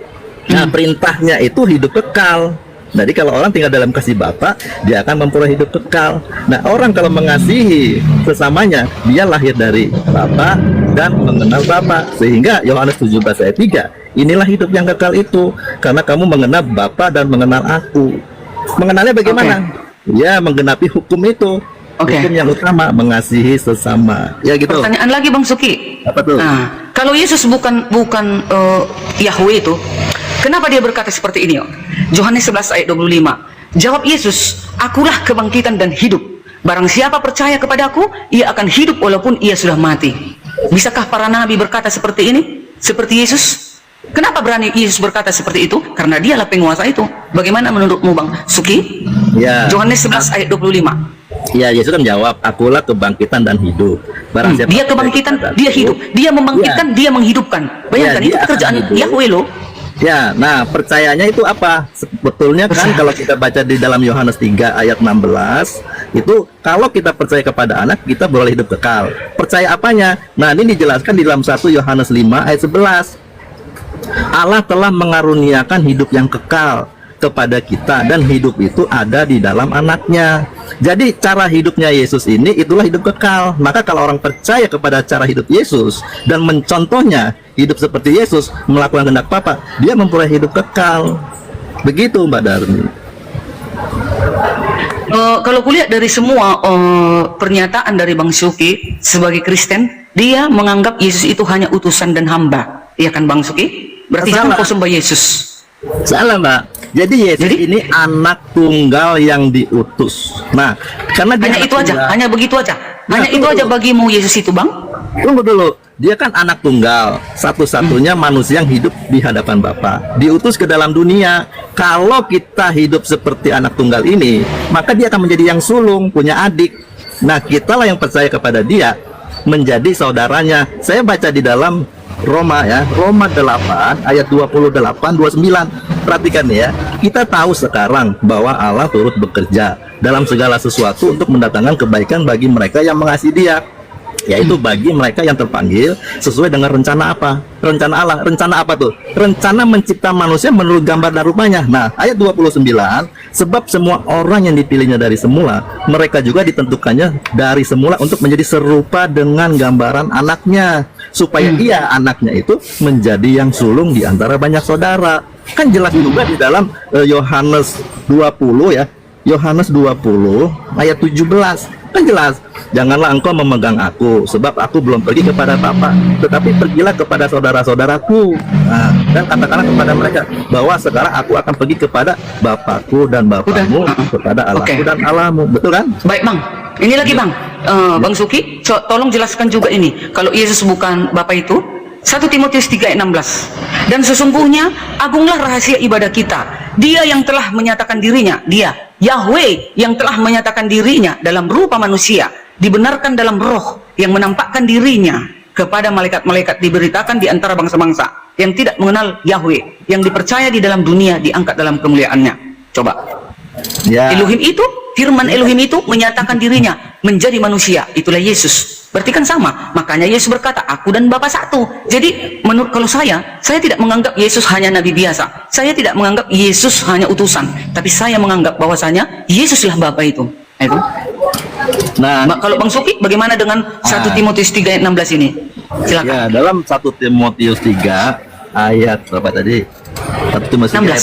Nah, perintahnya itu hidup kekal. Jadi kalau orang tinggal dalam kasih Bapa, dia akan memperoleh hidup kekal. Nah, orang kalau mengasihi sesamanya, dia lahir dari Bapa dan mengenal Bapa. Sehingga Yohanes 17 ayat 3, inilah hidup yang kekal itu, karena kamu mengenal Bapa dan mengenal Aku. Mengenalnya bagaimana? Ya, menggenapi hukum itu. Hukum yang utama, mengasihi sesama. Ya gitu. Pertanyaan lagi Bang Suki. Apa tuh? Nah, kalau Yesus bukan Yahweh itu, kenapa dia berkata seperti ini? Yohanes 11 ayat 25. Jawab Yesus, akulah kebangkitan dan hidup. Barang siapa percaya kepadaku, ia akan hidup walaupun ia sudah mati. Bisakah para nabi berkata seperti ini? Seperti Yesus? Kenapa berani Yesus berkata seperti itu? Karena dialah penguasa itu. Bagaimana menurutmu Bang Suki? Ya. Yohanes 11 ayat 25. Ya, Yesus kan jawab, akulah kebangkitan dan hidup. Barang siapa Dia kebangkitan, percaya dia kepadaku, hidup. Dia membangkitkan, dia menghidupkan. Bayangkan, Ya, itu dia pekerjaan akan hidup. Yahweh loh. Ya, nah percayanya itu apa? Sebetulnya kan kalau kita baca di dalam Yohanes 3 ayat 16, itu kalau kita percaya kepada anak, kita boleh hidup kekal. Percaya apanya? Nah, ini dijelaskan di dalam 1 Yohanes 5 ayat 11. Allah telah mengaruniakan hidup yang kekal kepada kita, dan hidup itu ada di dalam anaknya. Jadi cara hidupnya Yesus ini itulah hidup kekal. Maka kalau orang percaya kepada cara hidup Yesus dan mencontohnya hidup seperti Yesus, melakukan kehendak Bapa, dia memperoleh hidup kekal. Begitu Mbak Darmi. Kalau kulihat dari semua pernyataan dari Bang Suki sebagai Kristen, dia menganggap Yesus itu hanya utusan dan hamba. Iya kan Bang Suki? Berarti jangan kau sembah Yesus. Salah Mbak. Jadi Yesus ini anak tunggal yang diutus. Nah, karena dia Hanya anak itu aja, tunggal- hanya begitu aja. Hanya Nah, itu tunggu aja dulu. bagimu Yesus itu Bang. Tunggu dulu, dia kan anak tunggal, satu-satunya manusia yang hidup di hadapan Bapa, diutus ke dalam dunia. Kalau kita hidup seperti anak tunggal ini, maka dia akan menjadi yang sulung, punya adik. Nah, kitalah yang percaya kepada dia, menjadi saudaranya. Saya baca di dalam Roma ya, Roma 8 ayat 28-29. Perhatikan ya, kita tahu sekarang bahwa Allah turut bekerja dalam segala sesuatu untuk mendatangkan kebaikan bagi mereka yang mengasihi Dia, yaitu bagi mereka yang terpanggil sesuai dengan rencana apa? Rencana Allah. Rencana apa tuh? Rencana mencipta manusia menurut gambar dan rupanya. Nah, ayat 29, sebab semua orang yang dipilihnya dari semula, mereka juga ditentukannya dari semula untuk menjadi serupa dengan gambaran anaknya, supaya ia anaknya itu menjadi yang sulung di antara banyak saudara. Kan jelas juga di dalam Yohanes 20 ya, Yohanes 20 ayat 17. Kan jelas, janganlah engkau memegang aku, sebab aku belum pergi kepada Bapa, tetapi pergilah kepada saudara-saudaraku. Nah, dan katakanlah kepada mereka bahwa sekarang aku akan pergi kepada Bapakku dan Bapamu, kepada Allahku dan Allahmu. Betul kan? Baik Bang, ini lagi Bang. Bang Suki, tolong jelaskan juga ini. Kalau Yesus bukan Bapa itu, 1 Timotius 3 ayat 16. Dan sesungguhnya agunglah rahasia ibadah kita. Dia yang telah menyatakan dirinya, dia Yahweh yang telah menyatakan dirinya dalam rupa manusia, dibenarkan dalam roh yang menampakkan dirinya kepada malaikat-malaikat, diberitakan di antara bangsa-bangsa yang tidak mengenal Yahweh, yang dipercaya di dalam dunia, diangkat dalam kemuliaannya. Coba. Ya. Elohim itu, firman Elohim itu menyatakan dirinya menjadi manusia, itulah Yesus. Berarti kan sama. Makanya Yesus berkata, aku dan Bapa satu. Jadi menurut kalau saya tidak menganggap Yesus hanya nabi biasa. Saya tidak menganggap Yesus hanya utusan, tapi saya menganggap bahwasanya Yesuslah Bapa itu. Itu. Nah, Kalau Bang Suki, bagaimana dengan 1 Timotius 3 ayat 16 ini? Silakan. ya, dalam 1 Timotius 3 ayat berapa tadi? 1 Timotius 3 ayat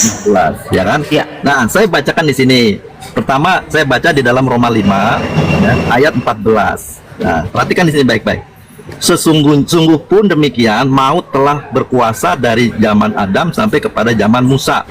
16, ya kan? Ya. Nah, saya bacakan di sini. Pertama, saya baca di dalam Roma 5 ya, ayat 14. Nah, perhatikan di sini baik-baik. Sungguh pun demikian, maut telah berkuasa dari zaman Adam sampai kepada zaman Musa,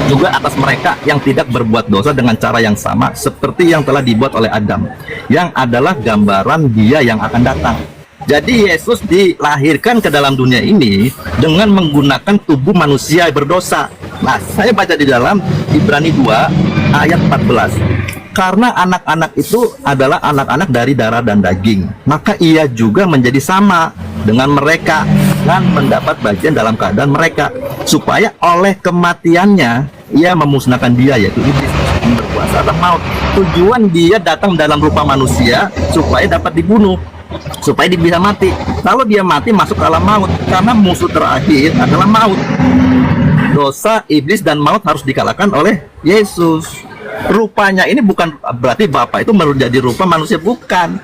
juga atas mereka yang tidak berbuat dosa dengan cara yang sama seperti yang telah dibuat oleh Adam, yang adalah gambaran Dia yang akan datang. Jadi Yesus dilahirkan ke dalam dunia ini dengan menggunakan tubuh manusia berdosa. Nah, saya baca di dalam Ibrani 2 ayat 14. Karena anak-anak itu adalah anak-anak dari darah dan daging, maka ia juga menjadi sama dengan mereka dan mendapat bagian dalam keadaan mereka, supaya oleh kematiannya ia memusnahkan dia, yaitu iblis yang berkuasa atas maut. Tujuan dia datang dalam rupa manusia supaya dapat dibunuh, supaya dia bisa mati. Kalau dia mati, masuk ke alam maut, karena musuh terakhir adalah maut. dosa, iblis dan maut harus dikalahkan oleh Yesus. Rupanya ini bukan berarti Bapa itu menjadi rupa manusia, bukan.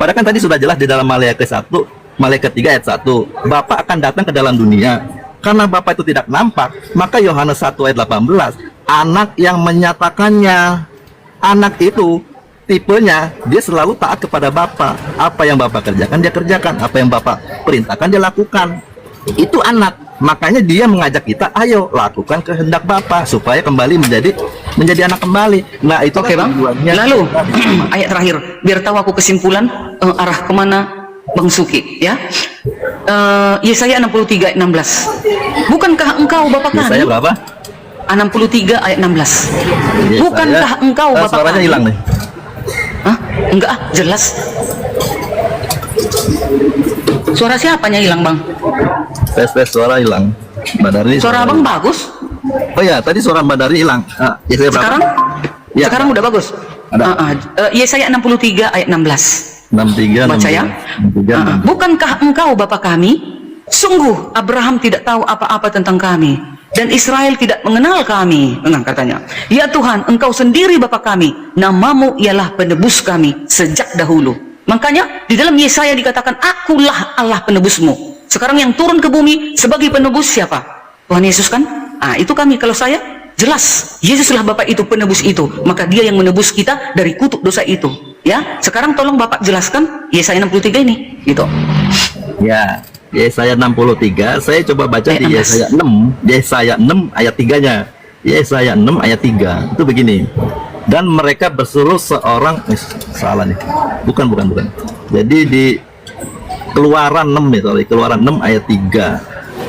Padahal kan tadi sudah jelas di dalam Maleakhi 1, Maleakhi 3 ayat 1, Bapa akan datang ke dalam dunia. Karena Bapa itu tidak nampak, maka Yohanes 1 ayat 18, anak yang menyatakannya. Anak itu tipenya dia selalu taat kepada Bapa. Apa yang Bapa kerjakan dia kerjakan, apa yang Bapa perintahkan dia lakukan. Itu anak. Makanya dia mengajak kita, ayo lakukan kehendak Bapa supaya kembali menjadi anak kembali. Nah, itu Oke, Bang. tujuannya. Lalu ayat terakhir, biar tahu aku kesimpulan arah kemana Bang Suki, ya. Yesaya 63 ayat 16. Bukankah engkau Bapa kami? Yesaya berapa? 63 ayat 16. Yesaya. Bukankah engkau Bapa Suaranya kami? hilang nih. Hah? Enggak, jelas. Suara siapanya hilang, Bang? Tes suara hilang. Badari Suara Abang bagus. Oh ya, tadi suara Badari hilang. Yesaya berapa? Sekarang? Ya. Sekarang udah bagus. Ada. Yesaya 63 ayat 16. 63. Baca ya. 63. Bukankah engkau Bapa kami? Sungguh Abraham tidak tahu apa-apa tentang kami, dan Israel tidak mengenal kami. Katanya, ya Tuhan, engkau sendiri Bapa kami, namamu ialah penebus kami sejak dahulu. Makanya di dalam Yesaya dikatakan, akulah Allah penebusmu. Sekarang yang turun ke bumi sebagai penebus siapa? Tuhan Yesus kan? Itu kami. Kalau saya, jelas Yesuslah Bapak itu, penebus itu. Maka dia yang menebus kita dari kutuk dosa itu. Ya, sekarang tolong Bapak jelaskan Yesaya 63 ini, gitu. Ya, Yesaya 63, saya coba baca di Yesaya 6, Yesaya 6 ayat 3-nya. Yesaya 6 ayat 3. Itu begini. Dan mereka berseru seorang salah nih. Bukan. Jadi di Keluaran 6 ya, Keluaran 6 ayat 3.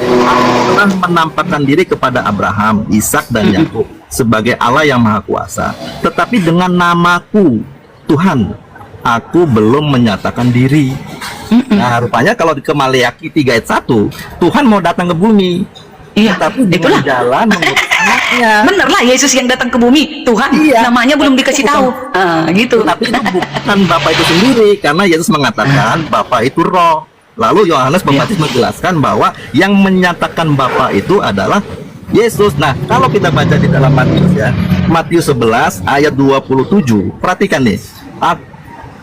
Aku telah menampakkan diri kepada Abraham, Ishak dan Yakub sebagai Allah yang Maha Kuasa. Tetapi dengan namaku, Tuhan, aku belum menyatakan diri. Nah, rupanya kalau ke Maleakhi 3 ayat 1, Tuhan mau datang ke bumi. Iya, Tapi dengan itulah. jalan mengutus anaknya. Bener lah, Yesus yang datang ke bumi. Tuhan, Iya. namanya belum dikasih tahu. Gitu. Tapi itu bukan Bapa itu sendiri, karena Yesus mengatakan Bapa itu roh. Lalu Yohanes Pembaptis menjelaskan bahwa yang menyatakan Bapa itu adalah Yesus. Nah, kalau kita baca di dalam Matius ya, Matius 11 ayat 27. Perhatikan nih.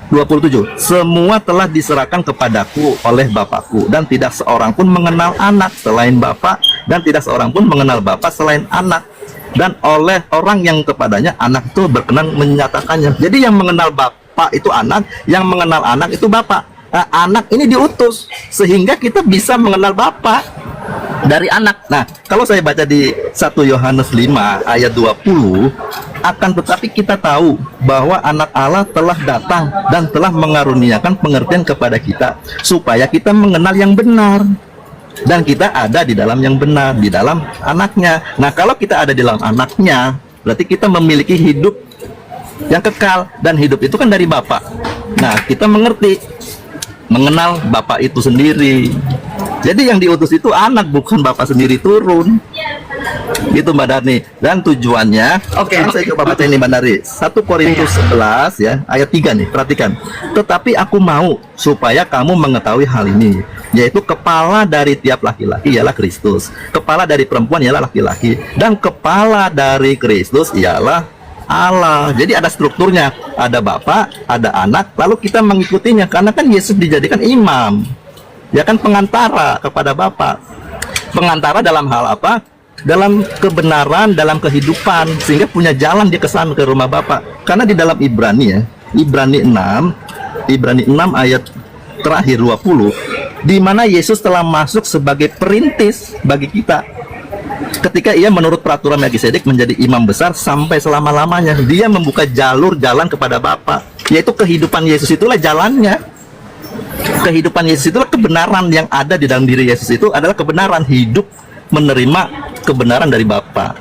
27. Semua telah diserahkan kepadaku oleh Bapakku, dan tidak seorang pun mengenal anak selain Bapa, dan tidak seorang pun mengenal Bapa selain anak, dan oleh orang yang kepadanya anak itu berkenan menyatakannya. Jadi yang mengenal Bapa itu anak, yang mengenal anak itu Bapa. Anak ini diutus sehingga kita bisa mengenal Bapa dari anak. Nah, kalau saya baca di 1 Yohanes 5 ayat 20, akan tetapi kita tahu bahwa anak Allah telah datang dan telah mengaruniakan pengertian kepada kita supaya kita mengenal yang benar, dan kita ada di dalam yang benar, di dalam anaknya. Nah, kalau kita ada di dalam anaknya, berarti kita memiliki hidup yang kekal, dan hidup itu kan dari Bapa. Nah, kita mengenal Bapa itu sendiri. Jadi yang diutus itu anak, bukan Bapa sendiri turun. Gitu Mbak Darni. Dan tujuannya, Oke. saya coba baca ini Mbak Darni. 1 Korintus 11 ya, ayat 3 nih, perhatikan. Tetapi aku mau supaya kamu mengetahui hal ini, yaitu kepala dari tiap laki-laki ialah Kristus, kepala dari perempuan ialah laki-laki, dan kepala dari Kristus ialah Allah. Jadi ada strukturnya, ada Bapa, ada anak, lalu kita mengikutinya, karena kan Yesus dijadikan imam, ya kan, pengantara kepada Bapa. Pengantara dalam hal apa? Dalam kebenaran, dalam kehidupan, sehingga punya jalan dia kesan ke rumah Bapa. Karena di dalam Ibrani ya, Ibrani 6 ayat terakhir 20, di mana Yesus telah masuk sebagai perintis bagi kita. Ketika ia menurut peraturan Melkisedek menjadi imam besar sampai selama-lamanya, dia membuka jalur jalan kepada Bapa, yaitu kehidupan Yesus itulah jalannya. Kehidupan Yesus itulah kebenaran yang ada di dalam diri Yesus, itu adalah kebenaran, hidup menerima kebenaran dari Bapa.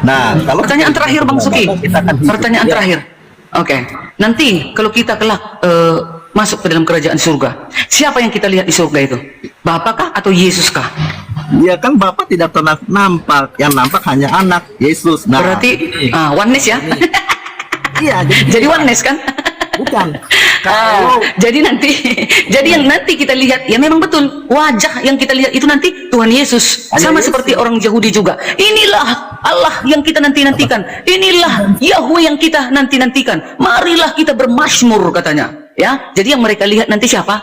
Nah, kalau Pertanyaan terakhir Bang Suki. kita akan hidup. Pertanyaan Ya. terakhir. Oke. Nanti kalau kita kelak masuk ke dalam kerajaan surga, siapa yang kita lihat di surga itu? Bapa kah atau Yesus kah? Ya kan Bapa tidak pernah nampak, yang nampak hanya anak Yesus. Nah, Berarti oneness ya. iya, Jadi oneness kan? bukan. Jadi nanti, jadi yang nanti kita lihat, ya memang betul wajah yang kita lihat itu nanti Tuhan Yesus, sama seperti orang Yahudi juga. Inilah Allah yang kita nantikan, inilah Yahweh yang kita nantikan. Marilah kita bermazmur katanya. Ya, jadi yang mereka lihat nanti siapa?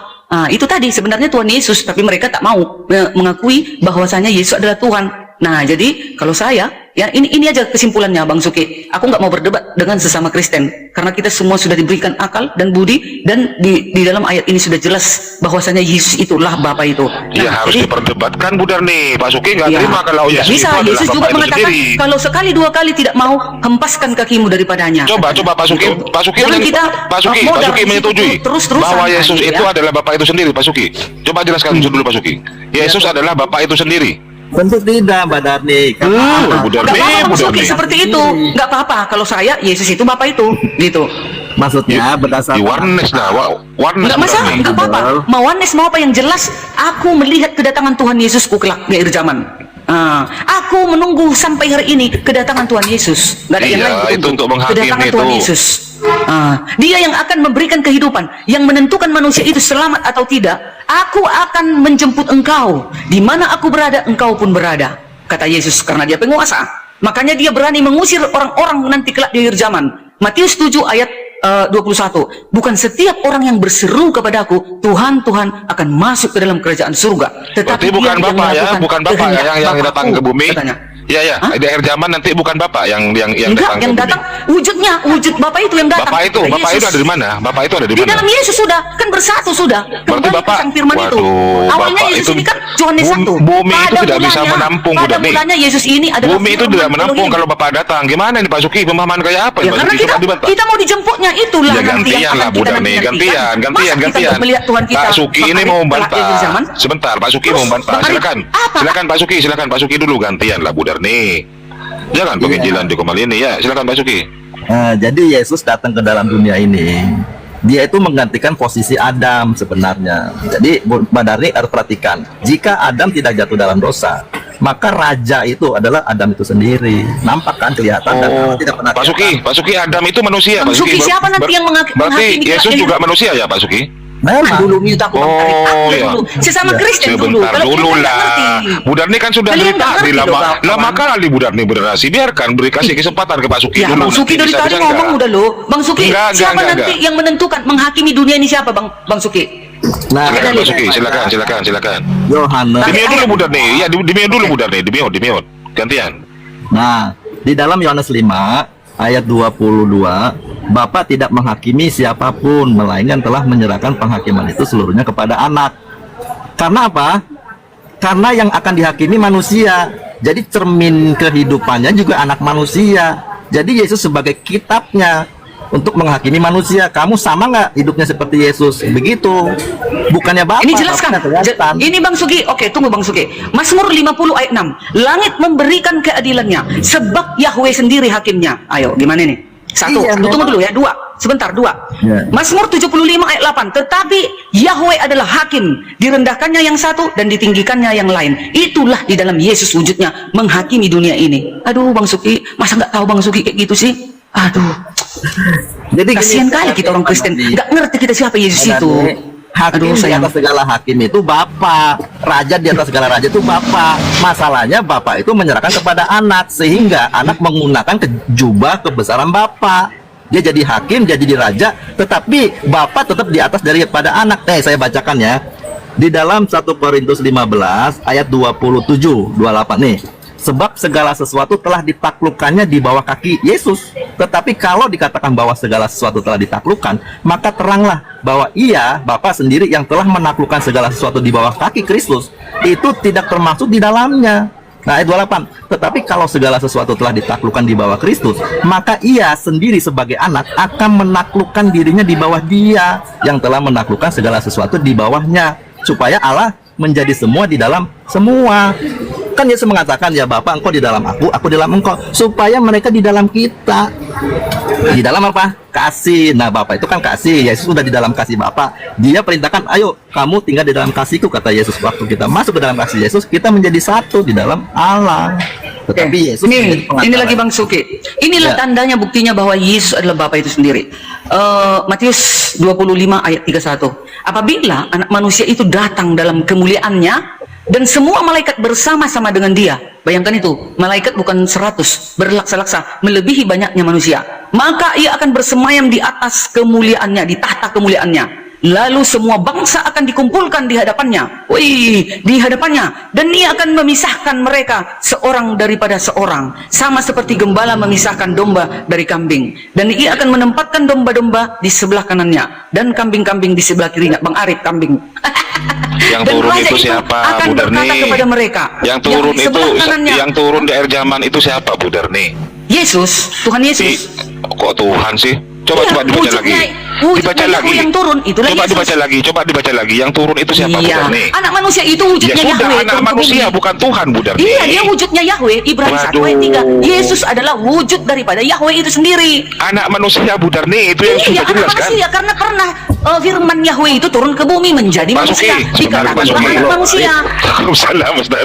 Itu tadi sebenarnya Tuhan Yesus, tapi mereka tak mau mengakui bahwasanya Yesus adalah Tuhan. Nah, jadi kalau saya, ya ini aja kesimpulannya Bang Suki. Aku nggak mau berdebat dengan sesama Kristen, karena kita semua sudah diberikan akal dan budi, dan di dalam ayat ini sudah jelas bahwasanya Yesus itulah Bapa itu. Ya harus jadi, diperdebatkan Budar nih. Pak Suki nggak terima kalau nggak Yesus bisa. itu adalah Yesus juga Bapa itu mengatakan sendiri. kalau sekali dua kali tidak mau, hempaskan kakimu daripadanya. Coba Pak Suki, Gitu. Pak Suki, Jangan kita Pak Suki menyetujui terus-terusan bahwa Yesus gitu, itu ya. adalah Bapa itu sendiri, Pak Suki. Coba jelaskan dulu Pak Suki. Yesus adalah Bapa itu sendiri. Tentu tidak, Mbak Darni. Budar Nggak nih, apa-apa Bang Budar Suki nih. seperti itu. Nggak apa-apa kalau saya Yesus itu Bapa itu, gitu. Maksudnya berdasarkan Di warnes dah, warnes. Nggak masalah, nggak apa-apa. Mau wanes mau apa yang jelas, aku melihat kedatangan Tuhan Yesusku kelak di akhir zaman. Aku menunggu sampai hari ini kedatangan Tuhan Yesus. Nggak ada yang Iya, lain itu ditunggu. untuk menghakimi Kedatangan itu. Tuhan Yesus. Dia yang akan memberikan kehidupan, yang menentukan manusia itu selamat atau tidak. Aku akan menjemput engkau. Di mana aku berada, engkau pun berada. Kata Yesus, karena dia penguasa. Makanya dia berani mengusir orang-orang nanti kelak di akhir zaman. Matius 7 ayat 21. Bukan setiap orang yang berseru kepadaku, Tuhan, Tuhan, akan masuk ke dalam kerajaan surga. Berarti dia bukan yang Bapak ya, melakukan bukan Bapak kehendak ya yang datang Bapakku, ke bumi. katanya. Iya, di akhir zaman nanti bukan Bapak yang Enggak, datang ke yang bumi. datang wujud Bapak itu yang datang. Bapak itu Yesus. ada di mana? Bapak itu ada di Di mana? dalam Yesus sudah, kan bersatu sudah. Berarti Kembali ke Bapak, sang firman itu. waduh, Awalnya Bapak Yesus itu ini kan Yohanes 1. bumi itu Pada tidak bisa mulanya- menampung, Pada Budar nih. mulanya Yesus ini adalah Bumi itu firman tidak menampung Elohim. kalau Bapak datang. Gimana nih Pak Suki? Pemahaman kayak apa Ya Pak karena Suki? kita, Coba dibantah. kita mau dijemputnya itulah Ya nanti yang gantian akan lah kita Budar nih, nantikan. gantian. Masa kita nggak melihat Tuhan kita Pak Suki ini bakal mau kelak di akhir membantah. zaman? Sebentar, Pak Suki Terus, mau membantah. Bang Arif, Silakan. apa? Silakan Pak Suki dulu gantian lah Budar nih. Jangan penginjilan di Komal ini ya. Silakan Pak Suki. Jadi Yesus datang ke dalam dunia ini, dia itu menggantikan posisi Adam sebenarnya. Jadi Mbak Darni harus perhatikan, jika Adam tidak jatuh dalam dosa, maka raja itu adalah Adam itu sendiri. Nampak kan, kelihatan, dan Allah tidak pernah Pak Suki Adam itu manusia. Bang Suki, siapa nanti yang Berarti menghakimi Yesus kelak juga ini? manusia ya Pak Suki? memang Dulu minta aku Bang Arif. Oh, Aku iya. dulu. Sesama Kristen dulu. Sebentar Kalau dulu kalian nggak lah. ngerti. Budar nih kan sudah Kalian cerita nggak di ngerti loh, kawan. lama kali Budar nih bernasi. Biarkan beri kasih kesempatan ke Pak Suki Ya, dulu. Bang Suki nanti dari bisa tadi bisa ngomong enggak? udah lo. Bang Suki, Enggak, siapa enggak, nanti enggak. yang menentukan menghakimi dunia ini siapa Bang Suki? Nah, Silakan Ada Pak nih. Suki, silakan. Yohanes. Di mute dulu Budar nih. Ya, di mute dulu Budar nih. Di mute. Gantian. Nah, di dalam Yohanes 5 ayat 22, Bapa tidak menghakimi siapapun, melainkan telah menyerahkan penghakiman itu seluruhnya kepada anak. Karena apa? Karena yang akan dihakimi manusia. Jadi cermin kehidupannya juga anak manusia. Jadi Yesus sebagai kitabnya untuk menghakimi manusia. Kamu sama nggak hidupnya seperti Yesus? Begitu. Bukannya Bapa. Ini jelaskan. Bapa kelihatan. Ini Bang Suki. Oke, tunggu Bang Suki. Mazmur 50 ayat 6. Langit memberikan keadilannya, sebab Yahweh sendiri hakimnya. Ayo, gimana nih? Satu. Iya, Tunggu memang. dulu ya. Dua. Sebentar, dua. Ya. Mazmur 75 ayat 8. Tetapi Yahweh adalah hakim. Direndahkannya yang satu dan ditinggikannya yang lain. Itulah di dalam Yesus wujudnya menghakimi dunia ini. Aduh, Bang Suki. Masa nggak tahu Bang Suki kayak gitu sih? Aduh. Jadi Kasihan kali kita orang Kristen. Nggak ngerti kita siapa Yesus itu. Hakim Aduh, di sayang. atas segala hakim itu Bapa, raja di atas segala raja itu Bapa. Masalahnya Bapa itu menyerahkan kepada anak, sehingga anak menggunakan jubah kebesaran Bapa. Dia jadi hakim, jadi raja, tetapi Bapa tetap di atas daripada anak. Saya bacakan ya. Di dalam 1 Korintus 15 ayat 27, 28 nih. Sebab segala sesuatu telah ditaklukkannya di bawah kaki Yesus. Tetapi kalau dikatakan bahwa segala sesuatu telah ditaklukkan, maka teranglah bahwa ia, Bapa sendiri yang telah menaklukkan segala sesuatu di bawah kaki Kristus, itu tidak termasuk di dalamnya. Nah, ayat 28. Tetapi kalau segala sesuatu telah ditaklukkan di bawah Kristus, maka ia sendiri sebagai anak akan menaklukkan dirinya di bawah dia yang telah menaklukkan segala sesuatu di bawahnya, supaya Allah menjadi semua di dalam semua. Kan Yesus mengatakan, ya Bapa, engkau di dalam aku di dalam engkau, supaya mereka di dalam kita. Di dalam apa? Kasih. Nah, Bapa itu kan kasih. Yesus sudah di dalam kasih Bapa. Dia perintahkan, ayo kamu tinggal di dalam kasihku, kata Yesus. Waktu kita masuk ke dalam kasih Yesus, kita menjadi satu di dalam Allah. Tetapi Oke. Yesus menjadi Ini pengantar. lagi Bang Suki. Inilah Ya. tandanya buktinya bahwa Yesus adalah Bapa itu sendiri. Matius 25 ayat 31. Apabila anak manusia itu datang dalam kemuliaannya dan semua malaikat bersama-sama dengan dia. Bayangkan itu, malaikat bukan 100, berlaksa-laksa, melebihi banyaknya manusia. Maka ia akan bersemayam di atas kemuliaannya, di tahta kemuliaannya. Lalu semua bangsa akan dikumpulkan di hadapannya. Wih, di hadapannya. Dan ia akan memisahkan mereka seorang daripada seorang. Sama seperti gembala memisahkan domba dari kambing. Dan ia akan menempatkan domba-domba di sebelah kanannya. Dan kambing-kambing di sebelah kirinya. Bang Arif, kambing. Yang Dan turun raja itu siapa, akan Bu Darni? berkata kepada mereka. Yang turun di itu, sebelah kanannya, yang turun di akhir zaman itu siapa, Bu Darni? Yesus, Tuhan Yesus. Kok Tuhan sih? Coba Iya, dibaca wujudnya- lagi. wujudnya Dibaca Yahweh lagi. yang turun, itulah Coba Yesus. dibaca lagi. Yang turun itu siapa, Bu Iya, Darni? anak manusia itu Ya wujudnya sudah, Yahweh anak turun ke manusia bumi. bukan Tuhan, Bu Darni. Iya, dia wujudnya Yahweh. Ibrani 1 ayat 3. Yesus adalah wujud daripada Yahweh itu sendiri. Anak manusia, Bu Darni, itu yang Iya, sudah anak jelas kan? manusia karena pernah firman Yahweh itu turun ke bumi menjadi Pak manusia. Suki, sebentar, Dikatakan Pak Suki. anak manusia. Waalaikumsalam, Ustaz.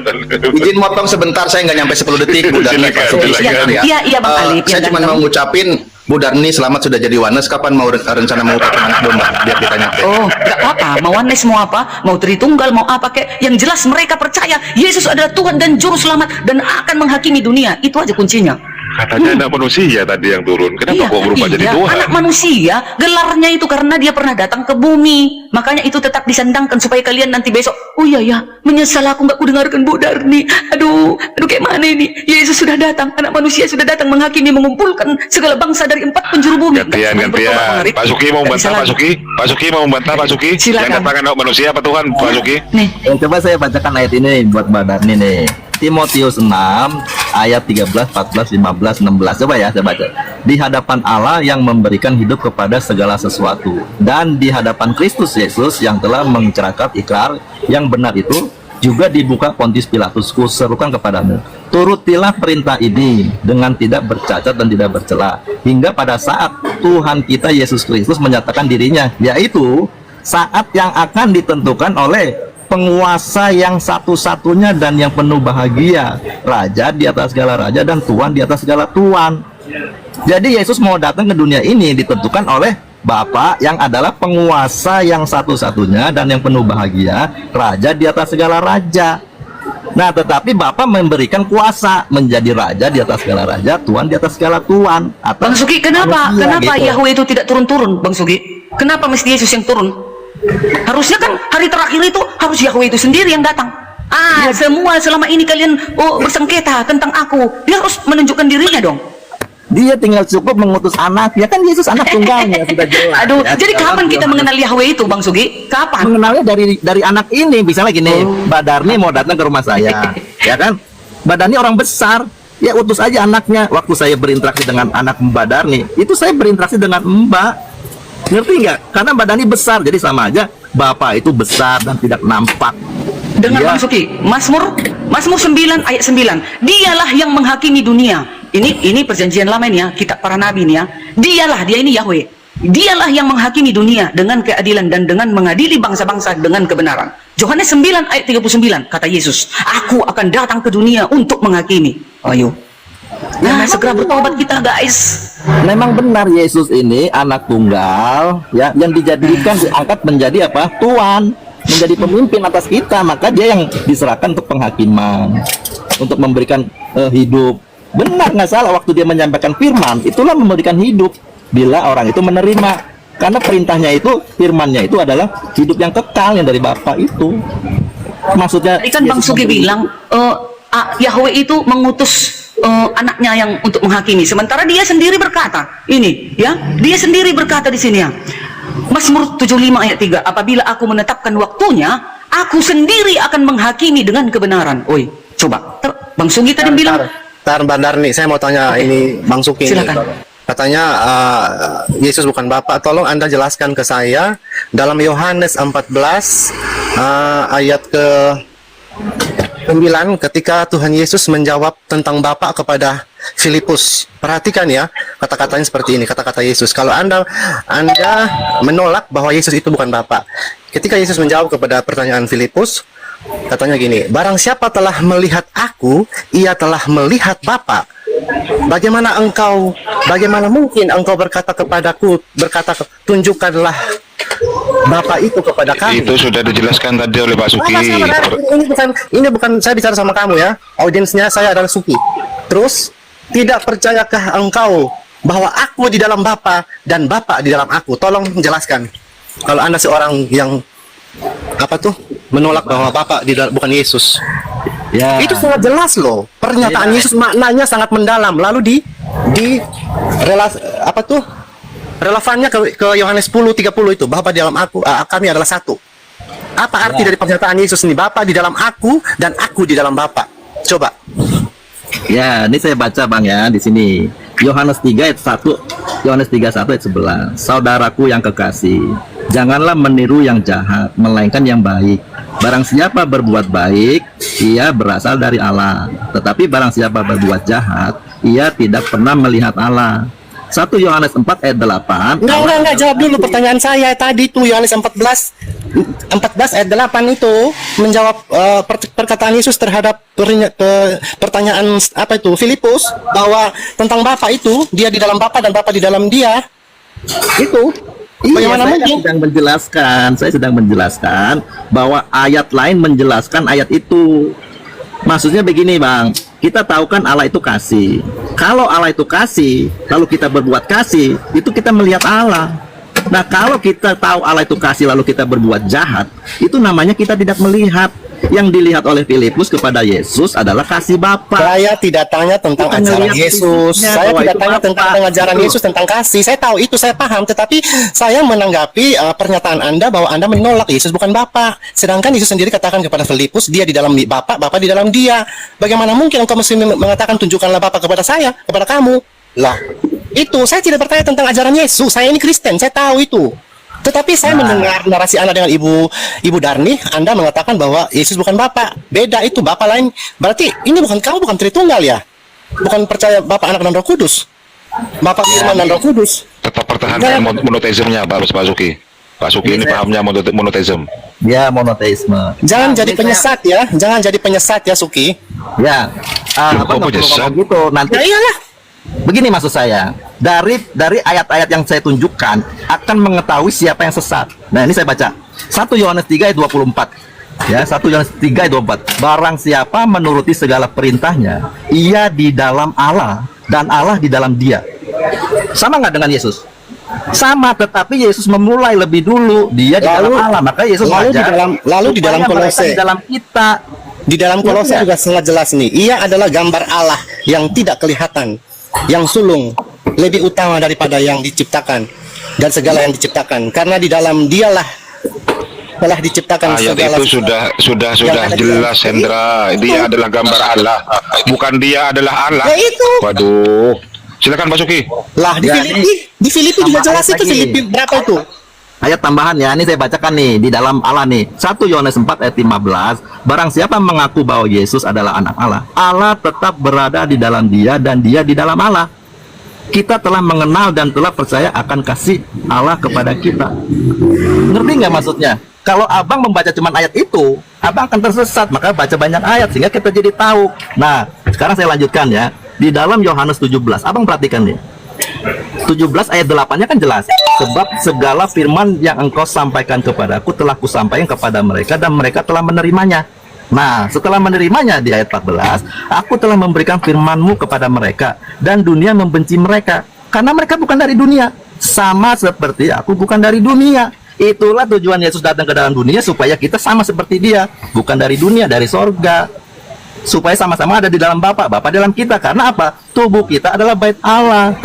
Izin motong sebentar, saya nggak nyampe 10 detik, Bu Darni. Silakan, Pak Suki. silakan. Iya, iya, Bang Alif. Saya Ya, cuma dan mau kamu? ngucapin, Bu Darni selamat sudah jadi Wanes. Kapan mau rencana mau pakai anak domba? Biar kita nyampe. Oh, nggak apa-apa. Mau Oneness, mau apa, mau Tritunggal, mau apa kek. Yang jelas mereka percaya Yesus adalah Tuhan dan Juru Selamat dan akan menghakimi dunia. Itu aja kuncinya. Katanya anak manusia tadi yang turun. Kenapa kok berubah jadi Tuhan? Anak manusia, gelarnya itu karena dia pernah datang ke bumi. Makanya itu tetap disandangkan supaya kalian nanti besok, oh iya ya, menyesal aku nggak kudengarkan Bu Darni. Aduh kayak mana ini? Yesus sudah datang, anak manusia sudah datang menghakimi, mengumpulkan segala bangsa dari 4 penjuru bumi. Gantian. Pak Suki mau membantah, Pak Suki. Pak Suki mau membantah, Pak Suki. Silakan. Yang katakan anak manusia apa Tuhan, Pak Suki? Nih, Coba saya bacakan ayat ini buat Mbak Darni nih. Timotius 6 ayat 13, 14, 15, 16. Coba ya saya baca. Di hadapan Allah yang memberikan hidup kepada segala sesuatu, dan di hadapan Kristus Yesus yang telah mencerahkan ikrar yang benar itu, juga dibuka Pontius Pilatus, kuserukan kepadamu, turutilah perintah ini dengan tidak bercacat dan tidak bercela, hingga pada saat Tuhan kita Yesus Kristus menyatakan dirinya, yaitu saat yang akan ditentukan oleh penguasa yang satu-satunya dan yang penuh bahagia, Raja di atas segala raja dan Tuhan di atas segala tuan. Jadi Yesus mau datang ke dunia ini ditentukan oleh Bapa yang adalah penguasa yang satu-satunya dan yang penuh bahagia, Raja di atas segala raja. Nah, tetapi Bapa memberikan kuasa menjadi Raja di atas segala raja, Tuhan di atas segala tuan. Bang Sugi, kenapa gitu. Yahweh itu tidak turun-turun, Bang Sugi? Kenapa mesti Yesus yang turun? Harusnya kan hari terakhir itu harus Yahweh itu sendiri yang datang. Semua selama ini kalian bersengketa tentang aku, dia harus menunjukkan dirinya dong. Dia tinggal cukup mengutus anak, ya kan Yesus anak tunggalnya sudah jelas. Aduh, ya. jadi kapan kita Tuhan mengenal Yahweh itu, Bang Sugi? Kapan? mengenalnya dari anak ini? Misalnya gini, Mbak Darni mau datang ke rumah saya, ya kan? Mbak Darni orang besar, ya utus aja anaknya. Waktu saya berinteraksi dengan anak Mbak Darni, itu saya berinteraksi dengan Mbak. Ngerti nggak? Karena Mbak Darni besar, jadi sama aja. Bapak itu besar dan tidak nampak. Dengan Dia- Bang Suki, Mazmur 9 ayat 9. Dialah yang menghakimi dunia. Ini perjanjian lama ini ya, kitab para nabi ini ya. Dia ini Yahweh. Dialah yang menghakimi dunia dengan keadilan dan dengan mengadili bangsa-bangsa dengan kebenaran. Yohanes 9 ayat 39 kata Yesus, aku akan datang ke dunia untuk menghakimi. Ayo. Nah, segera bertobat kita, guys. Memang benar Yesus ini anak tunggal, ya, yang dijadikan diangkat menjadi apa? Tuan, menjadi pemimpin atas kita. Maka dia yang diserahkan untuk penghakiman, untuk memberikan hidup. Benar nggak salah waktu dia menyampaikan firman, itulah memberikan hidup bila orang itu menerima. Karena perintahnya itu, firmannya itu adalah hidup yang kekal yang dari Bapa itu. Maksudnya Tadi kan Bang Yesus Sugi memberi- bilang Yahweh itu mengutus anaknya yang untuk menghakimi. Sementara dia sendiri berkata, ini ya, dia sendiri berkata di sini ya. Mazmur 75 ayat 3, apabila aku menetapkan waktunya, aku sendiri akan menghakimi dengan kebenaran. Oi, coba. Bang Sugi tadi bilang, Tar Bandar nih, saya mau tanya ini Bang Suki. Silakan. Katanya Yesus bukan Bapa. Tolong Anda jelaskan ke saya dalam Yohanes 14 ayat ke 9 ketika Tuhan Yesus menjawab tentang Bapa kepada Filipus. Perhatikan ya, kata-katanya seperti ini, kata-kata Yesus. Kalau Anda menolak bahwa Yesus itu bukan Bapa. Ketika Yesus menjawab kepada pertanyaan Filipus, Katanya gini, barang siapa telah melihat aku, ia telah melihat Bapa. Bagaimana mungkin engkau berkata kepadaku, tunjukkanlah Bapa itu kepada kami. Itu sudah dijelaskan tadi oleh Pak Suki. Ini bukan saya bicara sama kamu ya. Audiensnya saya adalah Suki. Terus, tidak percayakah engkau bahwa aku di dalam Bapa dan Bapa di dalam aku? Tolong jelaskan. Kalau Anda seorang yang menolak bahwa Bapa Bukan Yesus. Ya. Itu sangat jelas loh. Pernyataan Yesus maknanya sangat mendalam. Lalu relevannya ke Yohanes 10:30 itu, Bapa di dalam aku, kami adalah satu. Apa arti dari pernyataan Yesus ini? Bapa di dalam aku dan aku di dalam Bapa. Coba. Ya, ini saya baca Bang ya di sini. Yohanes 3 ayat 1, Yohanes 3:1 ayat 11. Saudaraku yang kekasih, janganlah meniru yang jahat, melainkan yang baik. Barang siapa berbuat baik, ia berasal dari Allah. Tetapi barang siapa berbuat jahat, ia tidak pernah melihat Allah. 1 Yohanes 4 ayat 8. Enggak, jawab dulu pertanyaan saya tadi tuh. Yohanes 14 ayat 8 itu menjawab perkataan Yesus terhadap pertanyaan Filipus, bahwa tentang Bapa itu, dia di dalam Bapa dan Bapa di dalam dia. Itu bagaimana mungkin? Saya sedang menjelaskan bahwa ayat lain menjelaskan ayat itu. Maksudnya begini Bang, kita tahu kan Allah itu kasih. Kalau Allah itu kasih, lalu kita berbuat kasih, itu kita melihat Allah. Nah, kalau kita tahu Allah itu kasih lalu kita berbuat jahat, itu namanya kita tidak melihat. Yang dilihat oleh Filipus kepada Yesus adalah kasih Bapa. Saya tidak tanya tentang ajaran Yesus. Saya tidak tanya tentang pengajaran Yesus tentang kasih. Saya tahu itu, saya paham. Tetapi saya menanggapi pernyataan Anda bahwa Anda menolak Yesus bukan Bapa. Sedangkan Yesus sendiri katakan kepada Filipus, dia di dalam Bapa, Bapa di dalam dia. Bagaimana mungkin engkau mesti mengatakan tunjukkanlah Bapa kepada saya, kepada kamu? Lah, itu saya tidak bertanya tentang ajaran Yesus. Saya ini Kristen, saya tahu itu. Tetapi saya mendengar narasi Anda dengan Ibu Darni, Anda mengatakan bahwa Yesus bukan Bapa. Beda itu, Bapa lain. Berarti ini kamu bukan Tritunggal ya? Bukan percaya Bapa, Anak, dan Roh Kudus. Bapa, Firman, dan Roh Kudus. Tetap pertahankan monoteismenya Pak Suki. Pak Suki ini pahamnya monoteisme. Ya, monoteisme. Jangan jadi penyesat ya. Jangan jadi penyesat ya, Suki. Ya. Kok penyesat? Gitu nanti. Ya iyalah. Begini maksud saya, dari ayat-ayat yang saya tunjukkan akan mengetahui siapa yang sesat. Nah, ini saya baca 1 Yohanes 3 ayat 24. Ya, 1 Yohanes 3 ayat 24. Barang siapa menuruti segala perintahnya, ia di dalam Allah dan Allah di dalam dia. Sama nggak dengan Yesus? Sama, tetapi Yesus memulai lebih dulu. Dia di dalam Allah, maka Yesus lalu di dalam Kolose, di dalam kita. Di dalam Kolose juga sangat jelas nih. Ia adalah gambar Allah yang tidak kelihatan, yang sulung, lebih utama daripada yang diciptakan dan segala yang diciptakan, karena di dalam dialah telah diciptakan ayat segala itu sudah jelas Hendra. Dia adalah gambar Allah, bukan dia adalah Allah. Ya itu. Waduh, silakan Pak Suki. Lah di Filipi juga jelas itu. Filipi berapa itu? Ayat tambahan ya, ini saya bacakan nih di dalam Allah nih. 1 Yohanes 4 ayat 15. Barang siapa mengaku bahwa Yesus adalah anak Allah, Allah tetap berada di dalam dia dan dia di dalam Allah. Kita telah mengenal dan telah percaya akan kasih Allah kepada kita. Ngerti nggak maksudnya? Kalau abang membaca cuma ayat itu, abang akan tersesat. Maka baca banyak ayat sehingga kita jadi tahu. Nah, sekarang saya lanjutkan ya. Di dalam Yohanes 17, abang perhatikan nih. 17 ayat 8-nya kan jelas. Sebab segala firman yang engkau sampaikan kepadaku telah kusampaikan kepada mereka dan mereka telah menerimanya. Nah, setelah menerimanya di ayat 14, aku telah memberikan firman-Mu kepada mereka dan dunia membenci mereka karena mereka bukan dari dunia, sama seperti aku bukan dari dunia. Itulah tujuan Yesus datang ke dalam dunia, supaya kita sama seperti dia, bukan dari dunia, dari sorga, supaya sama-sama ada di dalam Bapa, Bapa dalam kita. Karena apa? Tubuh kita adalah bait Allah.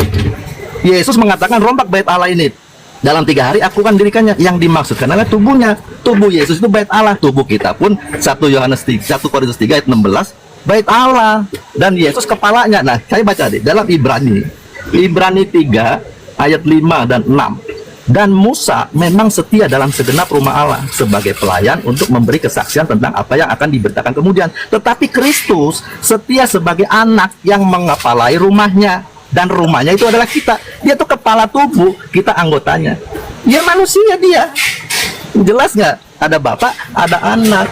Yesus mengatakan rombak bait Allah ini dalam 3 hari aku akan dirikannya. Yang dimaksudkan adalah tubuhnya. Tubuh Yesus itu bait Allah. Tubuh kita pun 1 Korintus 3 ayat 16 bait Allah, dan Yesus kepalanya. Nah, saya baca deh dalam Ibrani 3 ayat 5 dan 6. Dan Musa memang setia dalam segenap rumah Allah sebagai pelayan untuk memberi kesaksian tentang apa yang akan diberitakan kemudian. Tetapi Kristus setia sebagai anak yang mengepalai rumahnya. Dan rumahnya itu adalah kita. Dia tuh kepala tubuh, kita anggotanya. Dia manusia dia. Jelas nggak? Ada bapak, ada anak.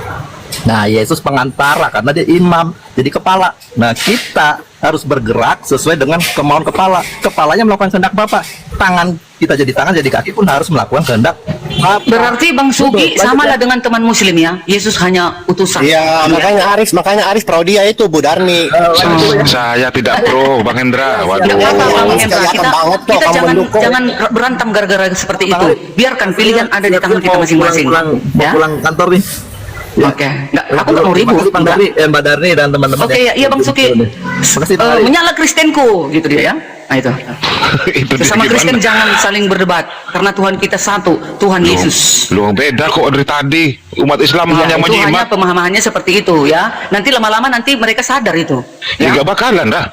Nah, Yesus pengantara karena dia imam, jadi kepala. Nah, kita harus bergerak sesuai dengan kemauan kepala. Kepalanya melakukan kehendak Bapa. Tangan kita jadi tangan, jadi kaki pun harus melakukan kehendak Bapa. Berarti Bang Sugi samalah dengan teman muslim ya. Yesus hanya utusan. Iya, makanya Arif pro dia itu Bu Darni. Saya tidak pro Bang Hendra. Waduh. Nggak apa-apa, Bang Hendra. Kelihatan Kita, banget kok kita kamu jangan mendukung. jangan berantem gara-gara seperti itu. Biarkan pilihan ada di tangan kita masing-masing. Mau Ya. pulang kantor nih. Oke, aku nggak mau ribut. Terima kasih Bang Darni, Mbak Darni dan teman-teman. Oke, iya Bang Suki. Makasih Bang Darni. Menyala Kristenku, gitu dia ya. Nah itu. Itu Sesama gimana? Kristen jangan saling berdebat, karena Tuhan kita satu, Tuhan Yesus. Lu beda kok dari tadi. Umat Islam Ya, hanya itu hanya menyimak. pemahamannya seperti itu ya. Nanti lama-lama nanti mereka sadar itu. Ya Ya. nggak bakalan dah.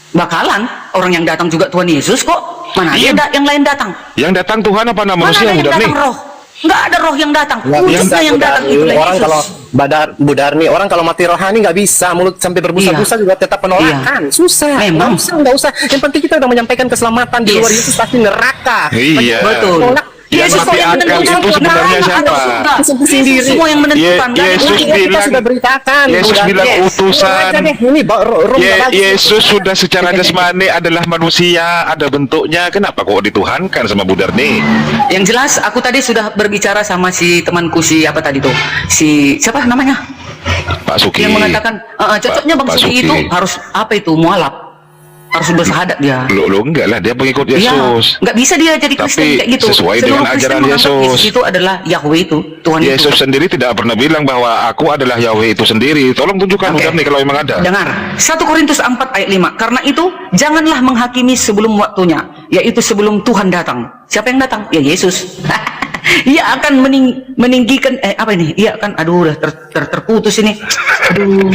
Bakalan orang yang datang juga Tuhan Yesus kok. Mana Iya. ada yang lain datang? Yang datang Tuhan apa nama Mana manusia ada yang udah nih? datang roh? Nggak ada roh yang datang. Nggak Wujudnya bisa, yang Bu datang Darni. itulah Orang Yesus. kalau Bu Darni, orang kalau mati rohani nggak bisa, mulut sampai berbusa-busa Iya. juga tetap penolakan. Susah. Memang. Nggak usah. Yang penting kita udah menyampaikan keselamatan. Di luar Yes. Yesus pasti neraka. Iya. Betul. Tolak. Yang Yesus mati kok yang akal menentukan. itu sebenarnya Nah, siapa? ada surga. Sendiri. Yesus semua yang menentukan. Dan Yesus itu Kita bilang- sudah beritakan. Yesus Bu Darni. bilang Yes. utusan. Aja deh, ini Rom nggak bagus. Yesus sudah secara jasmani adalah manusia, ada bentuknya. Kenapa kok dituhankan sama Bu Darni? Yang jelas aku tadi sudah berbicara sama si temanku si apa tadi tuh, si siapa namanya, Pak Suki. yang mengatakan cocoknya Bang Pak Suki itu harus apa itu mualaf, harus bersahadat dia. Lo enggak lah, dia pengikut Iya, Yesus. nggak bisa dia jadi Kristen Tapi kayak gitu. sesuai Seluruh dengan Kristen ajaran menganggap Yesus. itu adalah Yahweh itu, Tuhan Yesus itu. sendiri tidak pernah bilang bahwa aku adalah Yahweh itu sendiri. Tolong tunjukkan Bu Oke. Darni kalau memang ada. Dengar, 1 Korintus 4 ayat 5. Karena itu janganlah menghakimi sebelum waktunya, yaitu sebelum Tuhan datang. Siapa yang datang? Ya Yesus. Ia akan meninggikan apa ini? Ia akan udah terputus ini. Aduh.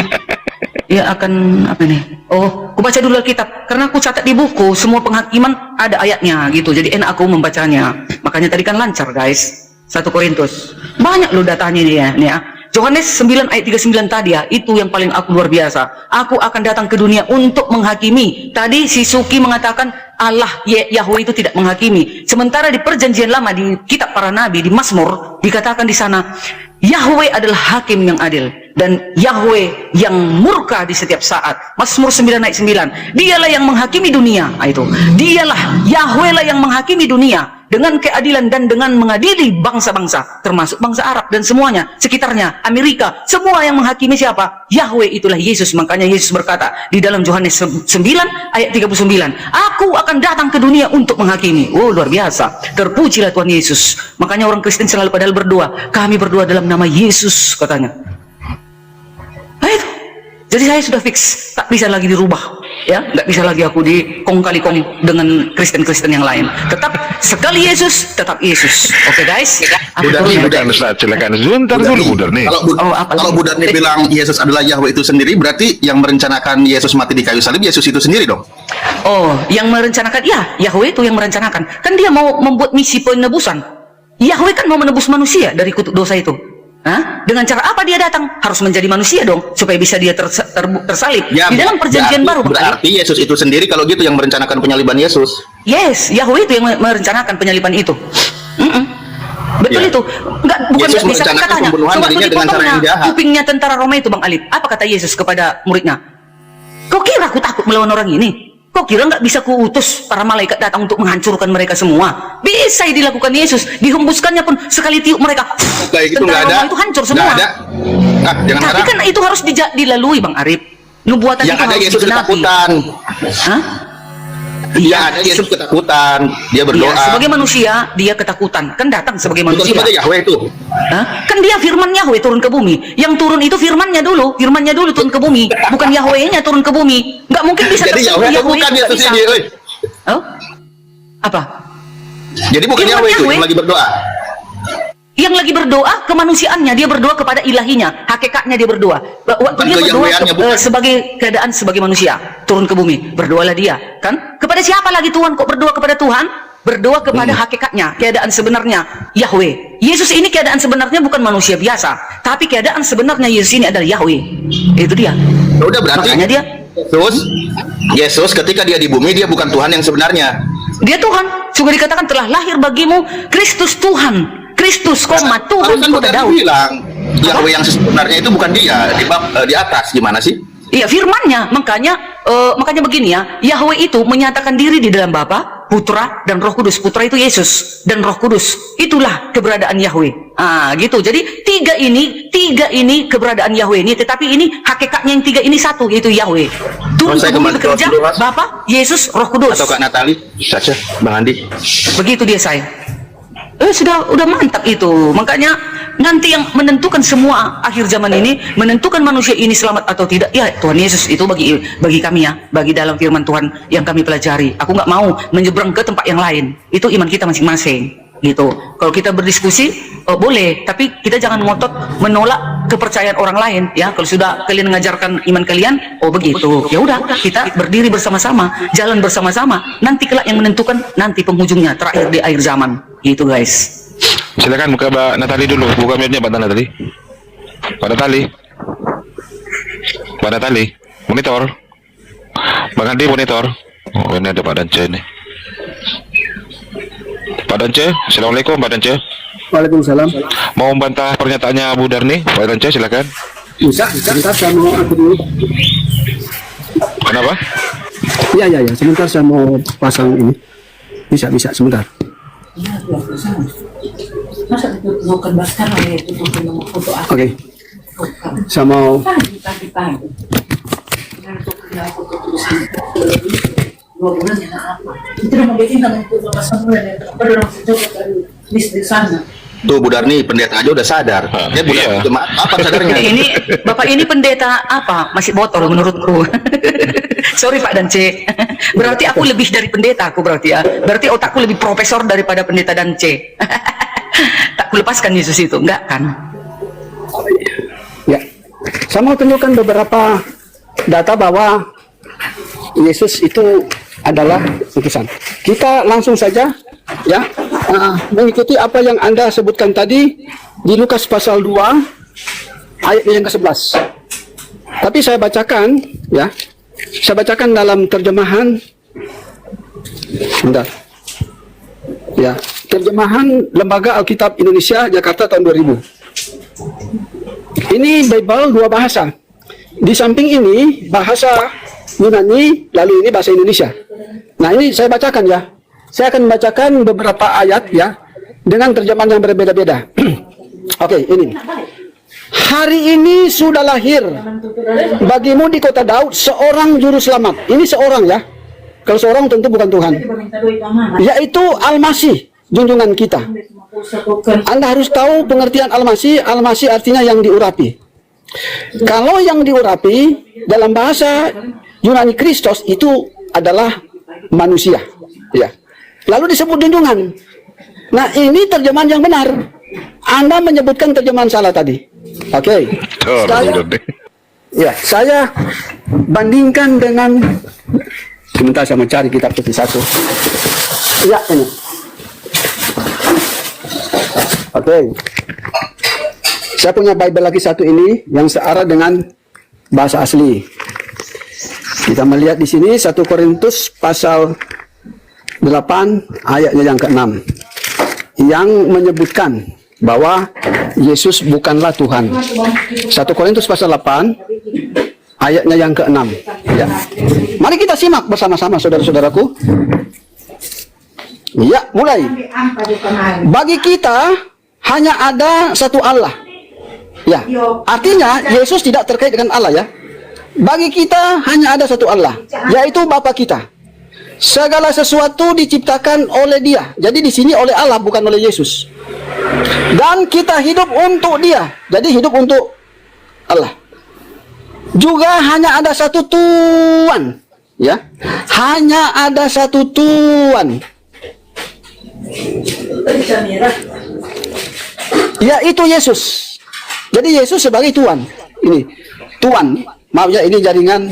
Ia akan apa ini? Oh, aku baca dulu Alkitab karena aku catat di buku semua penghakiman ada ayatnya gitu. Jadi enak aku membacanya. Makanya tadi kan lancar, guys. 1 Korintus. Banyak loh datanya nih ya. Yohanes 9 ayat 39 tadi ya, itu yang paling aku luar biasa. Aku akan datang ke dunia untuk menghakimi. Tadi si Suki mengatakan Allah Yahweh itu tidak menghakimi. Sementara di perjanjian lama di kitab para nabi di Mazmur dikatakan di sana Yahweh adalah hakim yang adil dan Yahweh yang murka di setiap saat. Mazmur 9 ayat 9. Dialah yang menghakimi dunia. Itu. Dialah Yahweh lah yang menghakimi dunia dengan keadilan dan dengan mengadili bangsa-bangsa, termasuk bangsa Arab dan semuanya, sekitarnya, Amerika, semua yang menghakimi siapa? Yahweh itulah Yesus. Makanya Yesus berkata di dalam Yohanes 9 ayat 39, aku akan datang ke dunia untuk menghakimi. Oh, luar biasa. Terpujilah Tuhan Yesus. Makanya orang Kristen selalu padahal berdoa, kami berdoa dalam nama Yesus, katanya. Nah itu. Jadi saya sudah fix, tak bisa lagi dirubah. Ya, nggak bisa lagi aku dikong kali kong dengan Kristen-Kristen yang lain. Tetap sekali Yesus, tetap Yesus. Oke guys, aku turun ya. Silakan Ustaz, silakan. Sebentar dulu Bu Darni. Kalau Bu Darni bilang Yesus adalah Yahweh itu sendiri, berarti yang merencanakan Yesus mati di kayu salib Yesus itu sendiri dong? Oh, yang merencanakan, ya Yahweh itu yang merencanakan. Kan dia mau membuat misi penebusan. Yahweh kan mau menebus manusia dari kutuk dosa itu. Hah? Dengan cara apa dia datang? Harus menjadi manusia dong, supaya bisa dia tersalib. Ya, di dalam perjanjian baru. Berarti Yesus itu sendiri kalau gitu yang merencanakan penyaliban Yesus. Yes, Yahweh itu yang merencanakan penyaliban itu. Betul Ya. itu. Enggak, bukan Yesus nggak bisa kan merencanakan katanya. pembunuhan Coba dirinya tuh dengan cara yang dipotongnya jahat. kupingnya tentara Roma itu Bang Alif. Apa kata Yesus kepada muridnya? Kau kira aku takut melawan orang ini? Kau kira nggak bisa kuutus para malaikat datang untuk menghancurkan mereka semua? Bisa dilakukan Yesus. Dihembuskannya pun sekali tiup mereka. Kayak gitu tentara nggak ada. Roma itu hancur semua. Nggak ada. Ah, jangan Tapi harap. kan itu harus dilalui Bang Arif. Nubuatan Yang itu ada harus Yesus digenapi. ketakutan. Hah? Yang ada Yesus ketakutan. Dia berdoa. Iya, sebagai manusia dia ketakutan. Kan datang sebagai Bukan manusia. sebagai Yahweh itu. Hah? Kan dia firman Yahweh turun ke bumi. Yang turun itu firmannya dulu turun ke bumi. Bukan Yahwehnya turun ke bumi. Nggak mungkin bisa Jadi tersentuh Yahweh atau Yahweh bukan itu, nggak Yesus bisa. ini? Oi? Oh? Apa? Jadi bukan Firman Yahweh itu Yahweh. yang lagi berdoa. Yang lagi berdoa kemanusiaannya, dia berdoa kepada ilahinya, hakikatnya dia berdoa. Waktu Bukan dia berdoa keyahueannya, bukan. sebagai keadaan sebagai manusia, turun ke bumi, berdoalah dia, kan? Kepada siapa lagi Tuhan kok berdoa kepada Tuhan? Berdoa kepada hakikatnya, keadaan sebenarnya Yahweh. Yesus ini keadaan sebenarnya bukan manusia biasa, tapi keadaan sebenarnya Yesus ini adalah Yahweh. Itu dia. Ya udah berarti Makanya dia Yesus ketika dia di bumi dia bukan Tuhan yang sebenarnya. Dia Tuhan. Juga dikatakan telah lahir bagimu Kristus Tuhan. Kristus, Tuhan Barusan kota udah Daud. bilang Yahweh yang sebenarnya itu bukan dia di atas, gimana sih? Iya, firman-Nya. Makanya begini ya, Yahweh itu menyatakan diri di dalam Bapa, Putra, dan Roh Kudus. Putra itu Yesus, dan Roh Kudus. Itulah keberadaan Yahweh. Gitu. Jadi tiga ini keberadaan Yahweh ini, tetapi ini hakikatnya yang tiga ini satu, yaitu Yahweh. Turun ke bumi bekerja, Bapa, Yesus, Roh Kudus. Atau Kak Natali, Caca, Bang Andi. Begitu dia, saya. Udah mantap itu. Makanya nanti yang menentukan semua akhir zaman ini, menentukan manusia ini selamat atau tidak, ya Tuhan Yesus. Itu bagi kami ya, bagi dalam firman Tuhan yang kami pelajari. Aku nggak mau menyeberang ke tempat yang lain. Itu iman kita masing-masing gitu. Kalau kita berdiskusi boleh, tapi kita jangan ngotot menolak kepercayaan orang lain ya. Kalau sudah kalian mengajarkan iman kalian, begitu, ya udah, kita berdiri bersama-sama, jalan bersama-sama. Nanti kelak yang menentukan, nanti penghujungnya terakhir di akhir zaman gitu, guys. Silakan buka Mbak Natali dulu, buka mute-nya Mbak Natali. Mbak Natali. Mbak Natali, monitor. Bang Andi monitor. Oh, ini ada Pak Dance ini. Pak Dance, Assalamualaikum Pak Dance. Waalaikumsalam. Mau membantah pernyataannya Bu Darni, Pak Dance, silakan. Bisa, sebentar saya mau aku dulu. Kenapa? Iya, sebentar saya mau pasang ini. Bisa, sebentar. Oke. Saya mau Tuh Bu Darni, pendeta aja udah sadar. Dia bukan jemaat, apa sadarnya? Ini Bapak ini pendeta apa? Masih botol menurutku. Sorry Pak Dance. Berarti aku lebih dari pendeta aku berarti ya. Berarti otakku lebih profesor daripada pendeta Dance. Tak kulepaskan Yesus itu, enggak kan? ya. Saya mau tunjukkan beberapa data bahwa Yesus itu adalah utusan. Kita langsung saja ya mengikuti apa yang Anda sebutkan tadi di Lukas pasal 2 ayat yang ke-11. Tapi saya bacakan ya. Saya bacakan dalam terjemahan bentar. Ya, terjemahan Lembaga Alkitab Indonesia Jakarta tahun 2000. Ini Bible dua bahasa. Di samping ini bahasa Yunani, lalu ini bahasa Indonesia. Nah, ini saya bacakan ya. Saya akan membacakan beberapa ayat ya dengan terjemahan yang berbeda-beda. Oke, ini. Hari ini sudah lahir bagimu di kota Daud seorang juru selamat. Ini seorang ya. Kalau seorang tentu bukan Tuhan. Yaitu Al-Masih, junjungan kita. Anda harus tahu pengertian Al-Masih. Al-Masih artinya yang diurapi. Kalau yang diurapi dalam bahasa Yunani Kristos itu adalah manusia. Ya. Lalu disebut junjungan. Nah, ini terjemahan yang benar. Anda menyebutkan terjemahan salah tadi. Oke. Saya bandingkan dengan, sebentar saya mencari kitab putih satu. Ya, ini. Oke. Saya punya Bible lagi satu ini yang searah dengan bahasa asli. Kita melihat di sini 1 Korintus pasal 8 ayatnya yang ke-6 yang menyebutkan bahwa Yesus bukanlah Tuhan. 1 Korintus pasal 8 ayatnya yang ke-6 ya. Mari kita simak bersama-sama saudara-saudaraku. Ya, mulai. Bagi kita hanya ada satu Allah. Ya, artinya Yesus tidak terkait dengan Allah ya. Bagi kita hanya ada satu Allah, yaitu Bapa kita. Segala sesuatu diciptakan oleh Dia. Jadi di sini oleh Allah, bukan oleh Yesus. Dan kita hidup untuk Dia. Jadi hidup untuk Allah. Juga hanya ada satu Tuhan, ya. Hanya ada satu Tuhan, yaitu Yesus. Jadi Yesus sebagai Tuhan. Ini Tuhan. Maaf ya, ini jaringan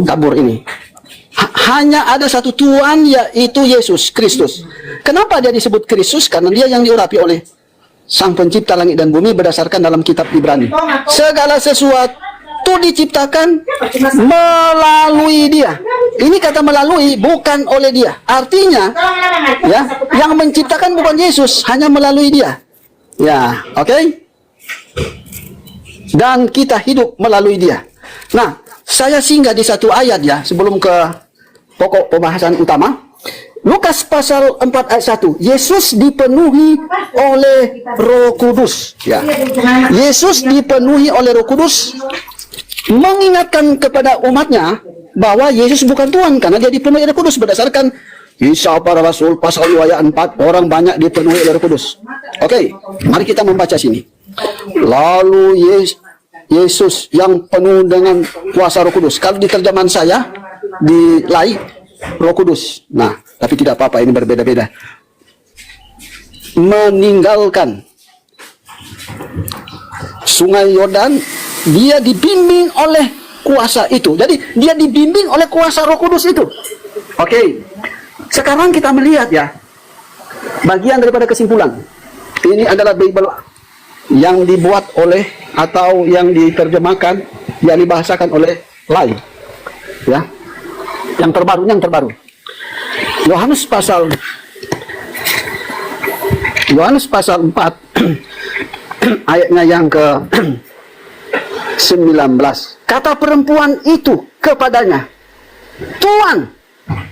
kabur ini. Hanya ada satu Tuhan, yaitu Yesus Kristus. Kenapa dia disebut Kristus? Karena dia yang diurapi oleh Sang Pencipta langit dan bumi berdasarkan dalam kitab Ibrani. Segala sesuatu diciptakan melalui Dia. Ini kata melalui, bukan oleh Dia. Artinya, ya, yang menciptakan bukan Yesus, hanya melalui Dia. Ya, oke. dan kita hidup melalui Dia. Nah, saya singgah di satu ayat ya sebelum ke pokok pembahasan utama. Lukas pasal 4 ayat 1. Yesus dipenuhi oleh Roh Kudus. Ya. Yesus dipenuhi oleh Roh Kudus mengingatkan kepada umatnya bahwa Yesus bukan Tuhan karena dia dipenuhi oleh Roh Kudus berdasarkan Kisah Para Rasul pasal 2 ayat 4. Orang banyak dipenuhi oleh Roh Kudus. Oke, mari kita membaca sini. Lalu Yesus yang penuh dengan kuasa Roh Kudus. Kalau di terjemahan saya di Lai Roh Kudus. Nah, tapi tidak apa-apa, ini berbeda-beda. Meninggalkan Sungai Yordan, dia dibimbing oleh kuasa itu. Jadi dia dibimbing oleh kuasa Roh Kudus itu. Oke. Sekarang kita melihat ya bagian daripada kesimpulan. Ini adalah Bible yang dibuat oleh atau yang diterjemahkan, yang dibahasakan oleh Lai. Ya. Yang terbaru. Yohanes pasal 4 ayatnya yang ke 19. Kata perempuan itu kepadanya, Tuhan,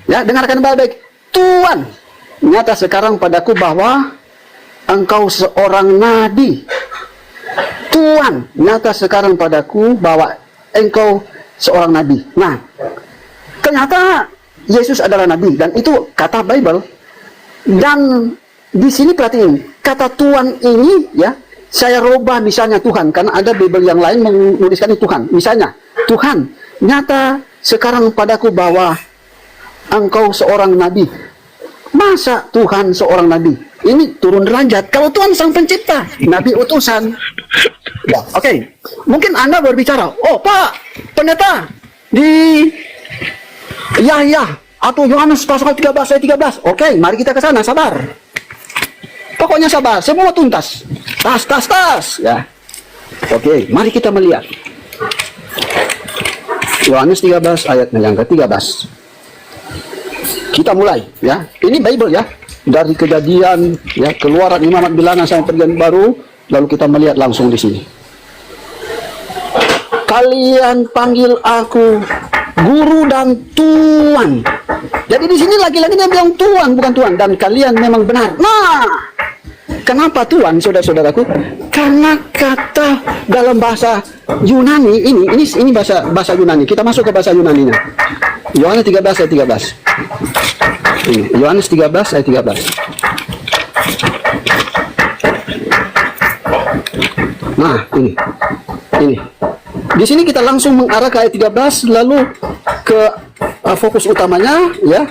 ya dengarkan baik-baik, Tuhan, nyata sekarang padaku bahwa engkau seorang nabi. Tuhan, nyata sekarang padaku bahwa engkau seorang nabi. Nah, ternyata Yesus adalah nabi dan itu kata Bible. Dan di sini perhatiin, kata Tuhan ini ya, saya rubah misalnya Tuhan karena ada Bible yang lain menuliskan Tuhan. Misalnya, Tuhan, nyata sekarang padaku bahwa engkau seorang nabi. Masa Tuhan seorang nabi? Ini turun derajat. Kalau Tuhan sang pencipta, nabi utusan. Ya, oke. Mungkin Anda berbicara, oh Pak, pendeta di Yahya atau Yohanes pasal 13 ayat 13. Oke, mari kita ke sana, sabar. Pokoknya sabar, semua tuntas. Tas. Ya. Oke, mari kita melihat. Yohanes 13 ayatnya yang ke-13. Kita mulai ya. Ini Bible ya. Dari Kejadian ya, Keluaran, Imamat, Bilangan sampai Perjanjian Baru, lalu kita melihat langsung di sini. Kalian panggil aku Guru dan Tuhan. Jadi di sini lagi-lagi dia bilang Tuhan, bukan Tuhan, dan kalian memang benar. Nah, kenapa Tuhan, saudara-saudaraku? Karena kata dalam bahasa Yunani ini bahasa Yunani. Kita masuk ke bahasa Yunaninya. Yohanes 13 ayat 13. Ini, Yohanes 13 ayat 13. Nah, ini. Di sini kita langsung mengarah ke ayat 13 lalu ke fokus utamanya ya.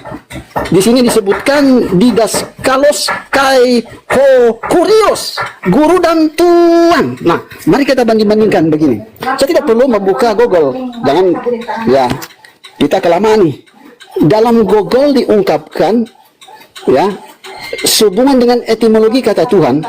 Di sini disebutkan didaskalos kai ho kurios, guru dan Tuhan. Nah, mari kita banding-bandingkan begini. Saya tidak perlu membuka Google. Jangan ya. Kita kelamaan nih. Dalam Google diungkapkan ya, sehubungan dengan etimologi kata Tuhan